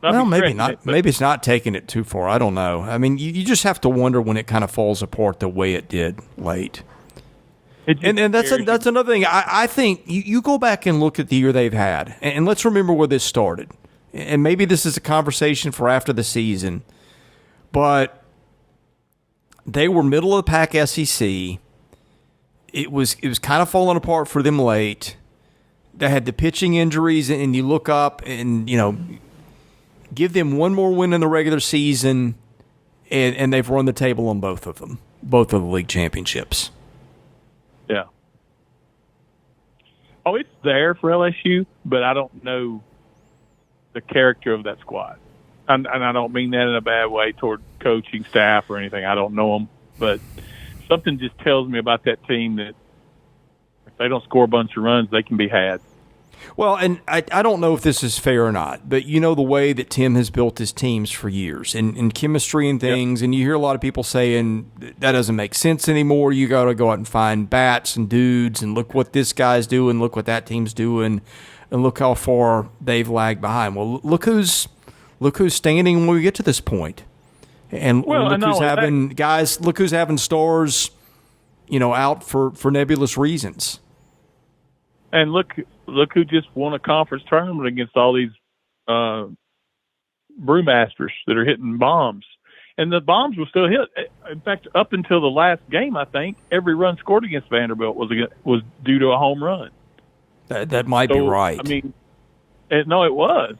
Well, maybe not. Maybe it's not taking it too far. I don't know. I mean, you just have to wonder when it kind of falls apart the way it did late. And that's another thing. I think you go back and look at the year they've had, and let's remember where this started. And maybe this is a conversation for after the season, but they were middle of the pack SEC. It was kind of falling apart for them late. They had the pitching injuries, and you look up and, give them one more win in the regular season, and they've run the table on both of them, both of the league championships. Yeah. Oh, it's there for LSU, but I don't know the character of that squad. And I don't mean that in a bad way toward coaching staff or anything. I don't know them, but something just tells me about that team that if they don't score a bunch of runs, they can be had. Well, and I don't know if this is fair or not, but the way that Tim has built his teams for years and chemistry and things, and you hear a lot of people saying that doesn't make sense anymore. You got to go out and find bats and dudes and look what this guy's doing, look what that team's doing, and look how far they've lagged behind. Well, look who's standing when we get to this point. And look who's having look who's having stars, out for nebulous reasons. And look who just won a conference tournament against all these brewmasters that are hitting bombs. And the bombs will still hit. In fact, up until the last game, I think, every run scored against Vanderbilt was due to a home run. That might be right. I mean, no, it was.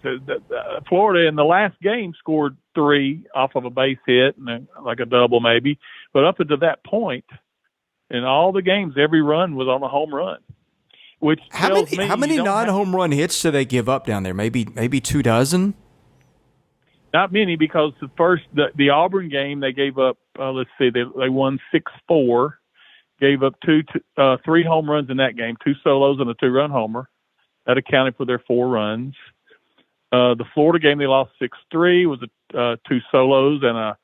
Florida in the last game scored 3 off of a base hit, and like a double maybe. But up until that point, in all the games, every run was on a home run. Which how many non-home run hits do they give up down there? Maybe 24? Not many, because the Auburn game they gave up. Let's see, they won 6-4, gave up 3 home runs in that game, 2 solos and a 2-run homer. That accounted for their 4 runs. The Florida game they lost 6-3 was 2 solos and a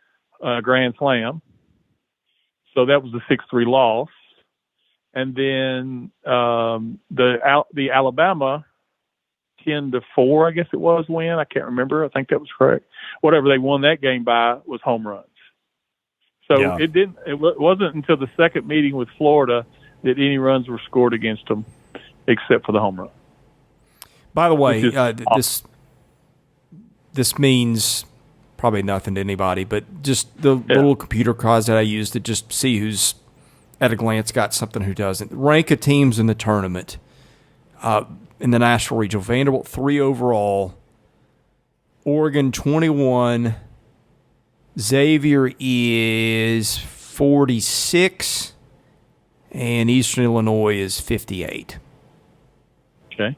grand slam. So that was a 6-3 loss. And then the Alabama 10-4, I guess it was, win. I can't remember. I think that was correct. Whatever they won that game by was home runs. So It wasn't until the second meeting with Florida that any runs were scored against them, except for the home run. By the way, this means probably nothing to anybody, but just the little computer cards that I use to just see who's at a glance got something, who doesn't. Rank of teams in the tournament in the National Regional. Vanderbilt 3 overall. Oregon 21. Xavier is 46. And Eastern Illinois is 58. Okay.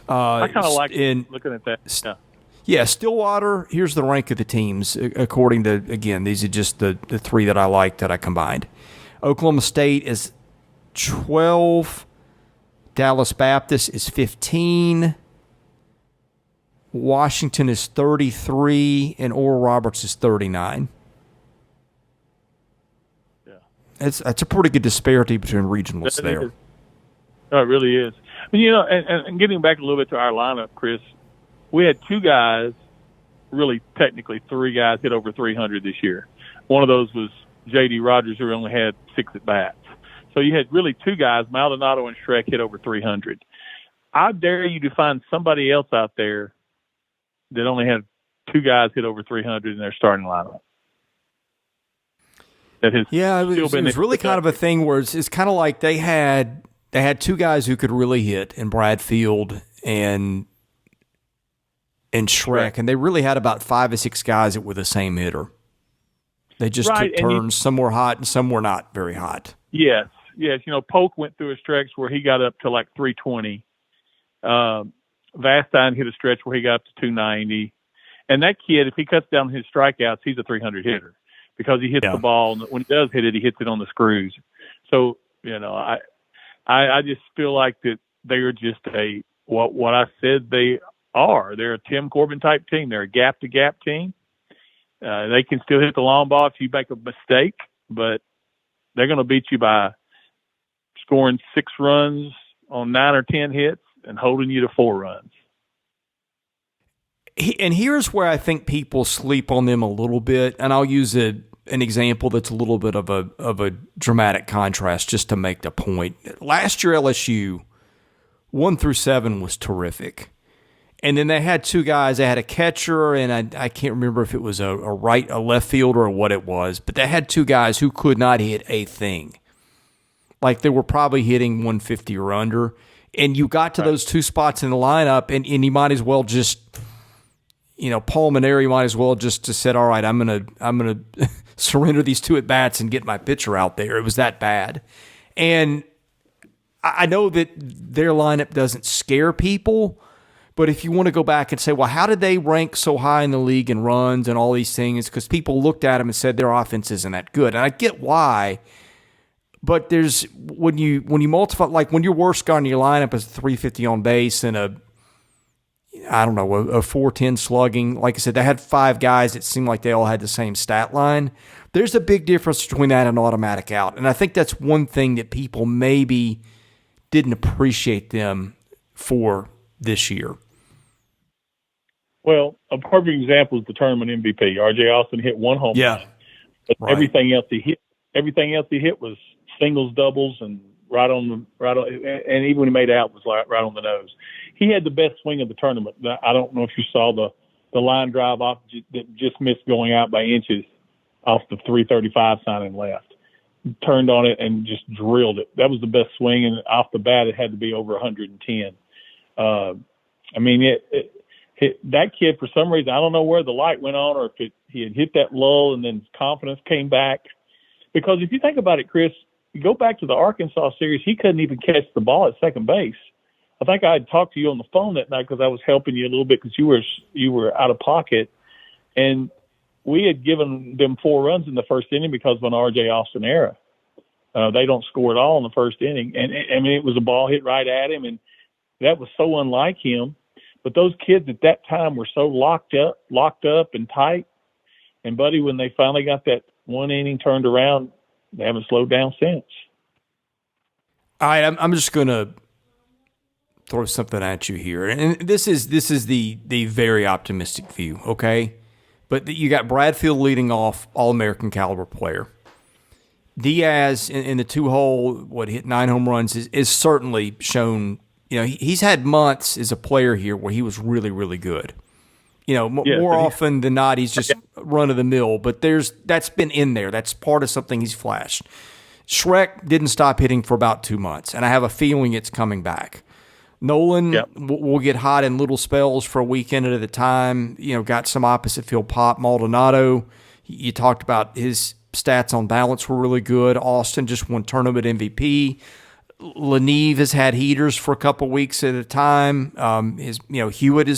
I kind of like looking at that. Yeah. Yeah, Stillwater, here's the rank of the teams according to, again, these are just the 3 that I liked that I combined. Oklahoma State is 12. Dallas Baptist is 15. Washington is 33. And Oral Roberts is 39. Yeah. That's a pretty good disparity between regionals there. Oh, it really is. And getting back a little bit to our lineup, Chris, we had 2 guys, really technically 3 guys, hit over 300 this year. One of those was J.D. Rogers, who only had 6 at-bats. So you had really 2 guys, Maldonado and Schreck, hit over 300. I dare you to find somebody else out there that only had 2 guys hit over 300 in their starting lineup. That has it was really kind of a thing where it's kind of like they had 2 guys who could really hit in Bradfield and Schreck, and they really had about 5 or 6 guys that were the same hitter. They just took turns. Some were hot and some were not very hot. Yes. Polk went through a stretch where he got up to like 320. Vastine hit a stretch where he got up to 290. And that kid, if he cuts down his strikeouts, he's a 300 hitter because he hits the ball. And when he does hit it, he hits it on the screws. So, I just feel like that they are just what I said they are. They're a Tim Corbin type team. They're a gap-to-gap team. They can still hit the long ball if you make a mistake, but they're going to beat you by scoring 6 runs on 9 or 10 hits and holding you to 4 runs. And here's where I think people sleep on them a little bit, and I'll use an example that's a little bit of a dramatic contrast just to make the point. Last year, LSU, 1 through 7 was terrific. And then they had 2 guys. They had a catcher, and I can't remember if it was a left fielder or what it was, but they had 2 guys who could not hit a thing. Like they were probably hitting 150 or under. And you got to those 2 spots in the lineup, and you might as well just, Paul Maneri might as well just said, all right, I'm gonna surrender these 2 at bats and get my pitcher out there. It was that bad. And I know that their lineup doesn't scare people, but if you want to go back and say, well, how did they rank so high in the league in runs and all these things? Because people looked at them and said their offense isn't that good. And I get why, but there's when you multiply, like when your worst guy in your lineup is 350 on base and a 410 slugging. Like I said, they had 5 guys that seemed like they all had the same stat line. There's a big difference between that and automatic out. And I think that's one thing that people maybe didn't appreciate them for this year. Well, a perfect example is the tournament MVP. R.J. Austin hit 1 home run. But right. Everything else he hit was singles, doubles, and and even when he made out was right on the nose. He had the best swing of the tournament. I don't know if you saw the line drive off that just missed going out by inches off the 335 sign and left. Turned on it and just drilled it. That was the best swing, and off the bat it had to be over 110. That kid, for some reason, I don't know where the light went on or if he had hit that lull and then his confidence came back. Because if you think about it, Chris, you go back to the Arkansas series, he couldn't even catch the ball at second base. I think I had talked to you on the phone that night because I was helping you a little bit because you were out of pocket. And we had given them 4 runs in the first inning because of an R.J. Austin era. They don't score at all in the first inning. And, it was a ball hit right at him, and that was so unlike him. But those kids at that time were so locked up and tight. And, Buddy, when they finally got that 1 inning turned around, they haven't slowed down since. All right, I'm just going to throw something at you here. And this is the very optimistic view, okay? But you got Bradfield leading off, All-American caliber player. Diaz in the 2-hole, hit 9 home runs, is certainly shown. He's had months as a player here where he was really, really good. More often than not, he's just run-of-the-mill. But that's been in there. That's part of something he's flashed. Shrek didn't stop hitting for about 2 months, and I have a feeling it's coming back. Nolan will get hot in little spells for a weekend at a time. Got some opposite field pop. Maldonado, you talked about his stats on balance were really good. Austin just won tournament MVP. Leneve has had heaters for a couple weeks at a time. Hewitt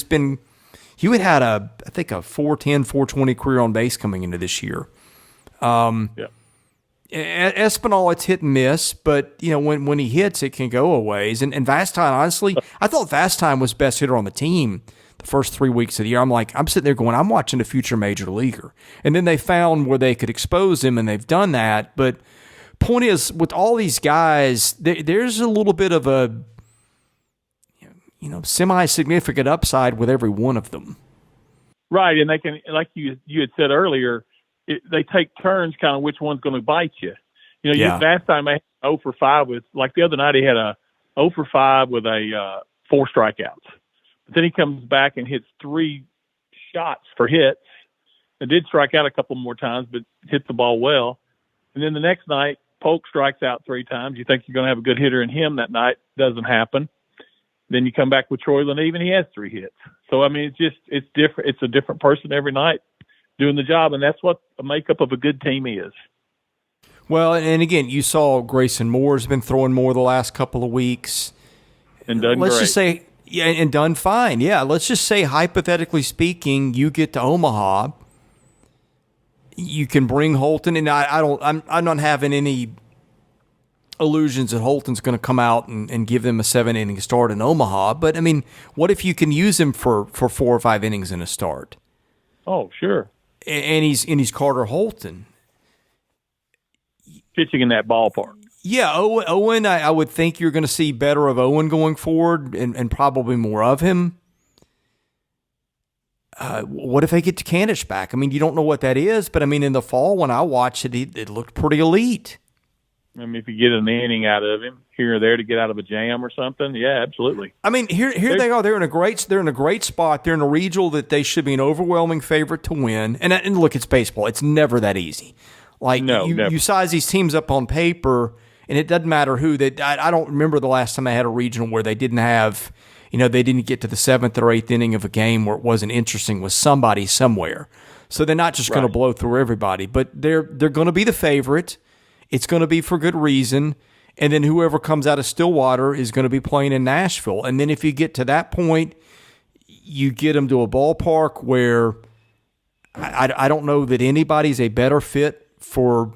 had I think a 410, 420 career on base coming into this year. Espinal, it's hit and miss, but when he hits, it can go a ways. And Vastine, honestly, I thought Vastine was best hitter on the team the first 3 weeks of the year. I'm sitting there going, I'm watching a future major leaguer. And then they found where they could expose him, and they've done that. But point is, with all these guys, there's a little bit of a semi-significant upside with every one of them. Right, and they can, like you had said earlier, they take turns kind of which one's going to bite you. Last time I had 0 for 5 with, like the other night he had a 0 for 5 with 4 strikeouts. But then he comes back and hits 3 shots for hits. It did strike out a couple more times, but hit the ball well. And then the next night, Polk strikes out 3 times. You think you're going to have a good hitter in him that night. Doesn't happen. Then you come back with Troy Leneve, and he has 3 hits. So, it's different. It's a different person every night doing the job, and that's what the makeup of a good team is. Well, and again, you saw Grayson Moore's been throwing more the last couple of weeks. And done Let's great. just say, and done fine. Yeah, let's just say, hypothetically speaking, you get to Omaha, you can bring Holton, and I'm not having any illusions that Holton's going to come out and give them a 7-inning start in Omaha. But, I mean, what if you can use him for 4 or 5 innings in a start? Oh, sure. And he's Carter Holton. Pitching in that ballpark. Yeah, Owen, I would think you're going to see better of Owen going forward and probably more of him. What if they get Kanich back? I mean, you don't know what that is, but, I mean, in the fall when I watched it, it looked pretty elite. I mean, if you get an inning out of him here or there to get out of a jam or something, yeah, absolutely. I mean, here they are. They're in a great spot. They're in a regional that they should be an overwhelming favorite to win. And look, it's baseball. It's never that easy. Like you size these teams up on paper, and it doesn't matter who. I don't remember the last time I had a regional where they didn't have, they didn't get to the 7th or 8th inning of a game where it wasn't interesting with somebody somewhere. So they're not just going to blow through everybody, but they're going to be the favorite. It's going to be for good reason. And then whoever comes out of Stillwater is going to be playing in Nashville. And then if you get to that point, you get them to a ballpark where I don't know that anybody's a better fit for,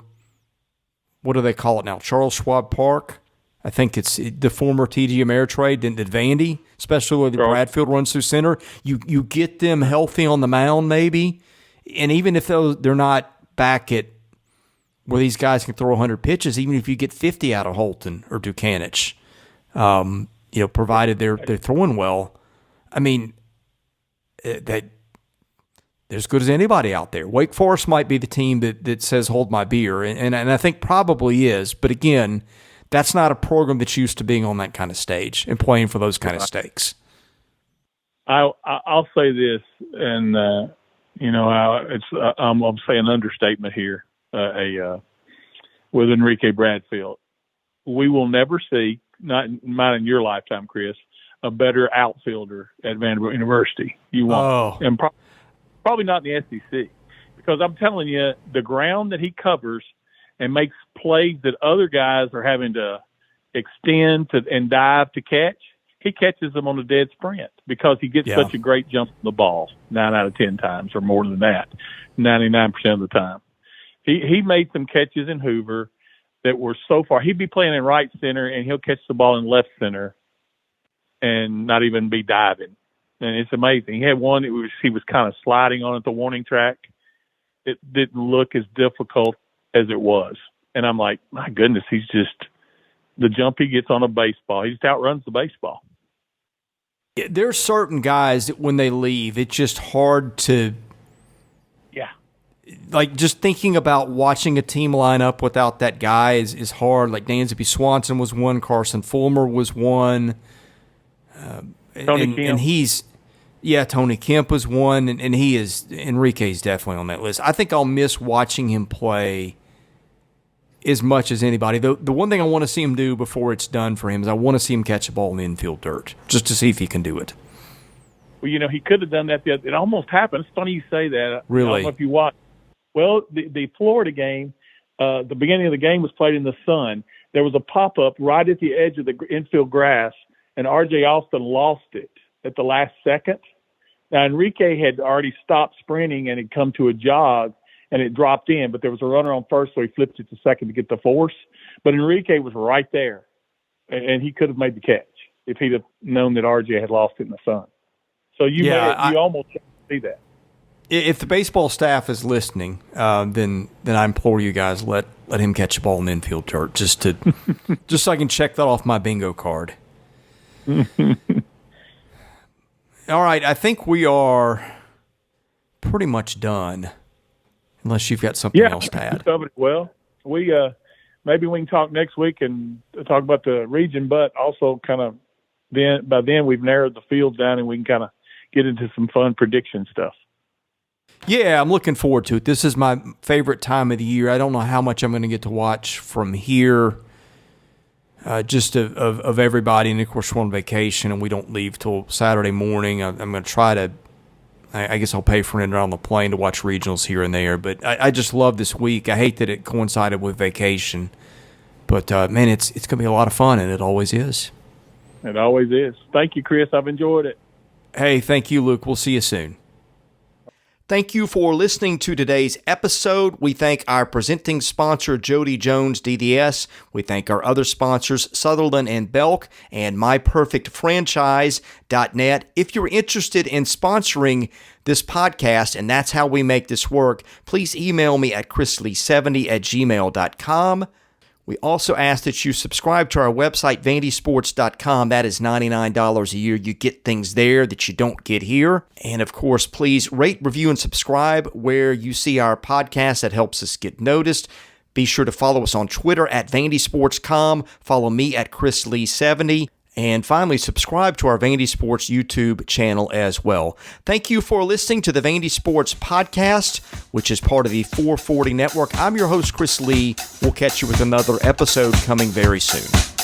what do they call it now, Charles Schwab Park? I think it's the former TD Ameritrade than Vandy, especially where the Bradfield runs through center. You get them healthy on the mound maybe. And even if they're not back at where these guys can throw 100 pitches, even if you get 50 out of Holton or Dukanich, provided they're throwing well. I mean, they're as good as anybody out there. Wake Forest might be the team that says hold my beer, and I think probably is. But again, that's not a program that's used to being on that kind of stage and playing for those kind of stakes. I'll say this, and I'm say an understatement here. With Enrique Bradfield, we will never see, not in your lifetime, Chris, a better outfielder at Vanderbilt University. You won't, and probably not in the SEC, because I'm telling you, the ground that he covers and makes plays that other guys are having to extend and dive to catch, he catches them on a dead sprint because he gets such a great jump on the ball 9 out of 10 times, or more than that, 99% of the time. He made some catches in Hoover that were so far. He'd be playing in right center, and he'll catch the ball in left center and not even be diving. And it's amazing. He had one, he was kind of sliding on at the warning track. It didn't look as difficult as it was. And I'm like, my goodness, he's just – the jump he gets on a baseball, he just outruns the baseball. Yeah, there are certain guys that when they leave, it's just hard to – like, just thinking about watching a team line up without that guy is hard. Like, Dansby Swanson was one, Carson Fulmer was one. Tony Kemp. And he's – Tony Kemp was one, and he is – Enrique's definitely on that list. I think I'll miss watching him play as much as anybody. The one thing I want to see him do before it's done for him is I want to see him catch a ball in the infield dirt, just to see if he can do it. Well, he could have done that. It almost happened. It's funny you say that. Really? I don't know if you watched. Well, the Florida game, the beginning of the game was played in the sun. There was a pop-up right at the edge of the infield grass, and R.J. Austin lost it at the last second. Now, Enrique had already stopped sprinting and had come to a jog, and it dropped in, but there was a runner on first, so he flipped it to second to get the force. But Enrique was right there, and he could have made the catch if he'd have known that R.J. had lost it in the sun. So you almost see that. If the baseball staff is listening, then I implore you guys, let him catch a ball in the infield dirt just so I can check that off my bingo card. All right, I think we are pretty much done, unless you've got something else to add. Well, we maybe we can talk next week and talk about the region, but also kind of by then we've narrowed the field down and we can kind of get into some fun prediction stuff. Yeah, I'm looking forward to it. This is my favorite time of the year. I don't know how much I'm going to get to watch from here, just of everybody. And, of course, we're on vacation, and we don't leave till Saturday morning. I'm going to try to – I guess I'll pay for it on the plane to watch regionals here and there. But I just love this week. I hate that it coincided with vacation. But, man, it's going to be a lot of fun, and it always is. It always is. Thank you, Chris. I've enjoyed it. Hey, thank you, Luke. We'll see you soon. Thank you for listening to today's episode. We thank our presenting sponsor, Jody Jones, DDS. We thank our other sponsors, Sutherland and Belk, and MyPerfectFranchise.net. If you're interested in sponsoring this podcast, and that's how we make this work, please email me at chrisley70@gmail.com. We also ask that you subscribe to our website, vandysports.com. That is $99 a year. You get things there that you don't get here. And of course, please rate, review, and subscribe where you see our podcast. That helps us get noticed. Be sure to follow us on Twitter at vandysports.com. Follow me at chrisley70. And finally, subscribe to our Vandy Sports YouTube channel as well. Thank you for listening to the Vandy Sports Podcast, which is part of the 440 Network. I'm your host, Chris Lee. We'll catch you with another episode coming very soon.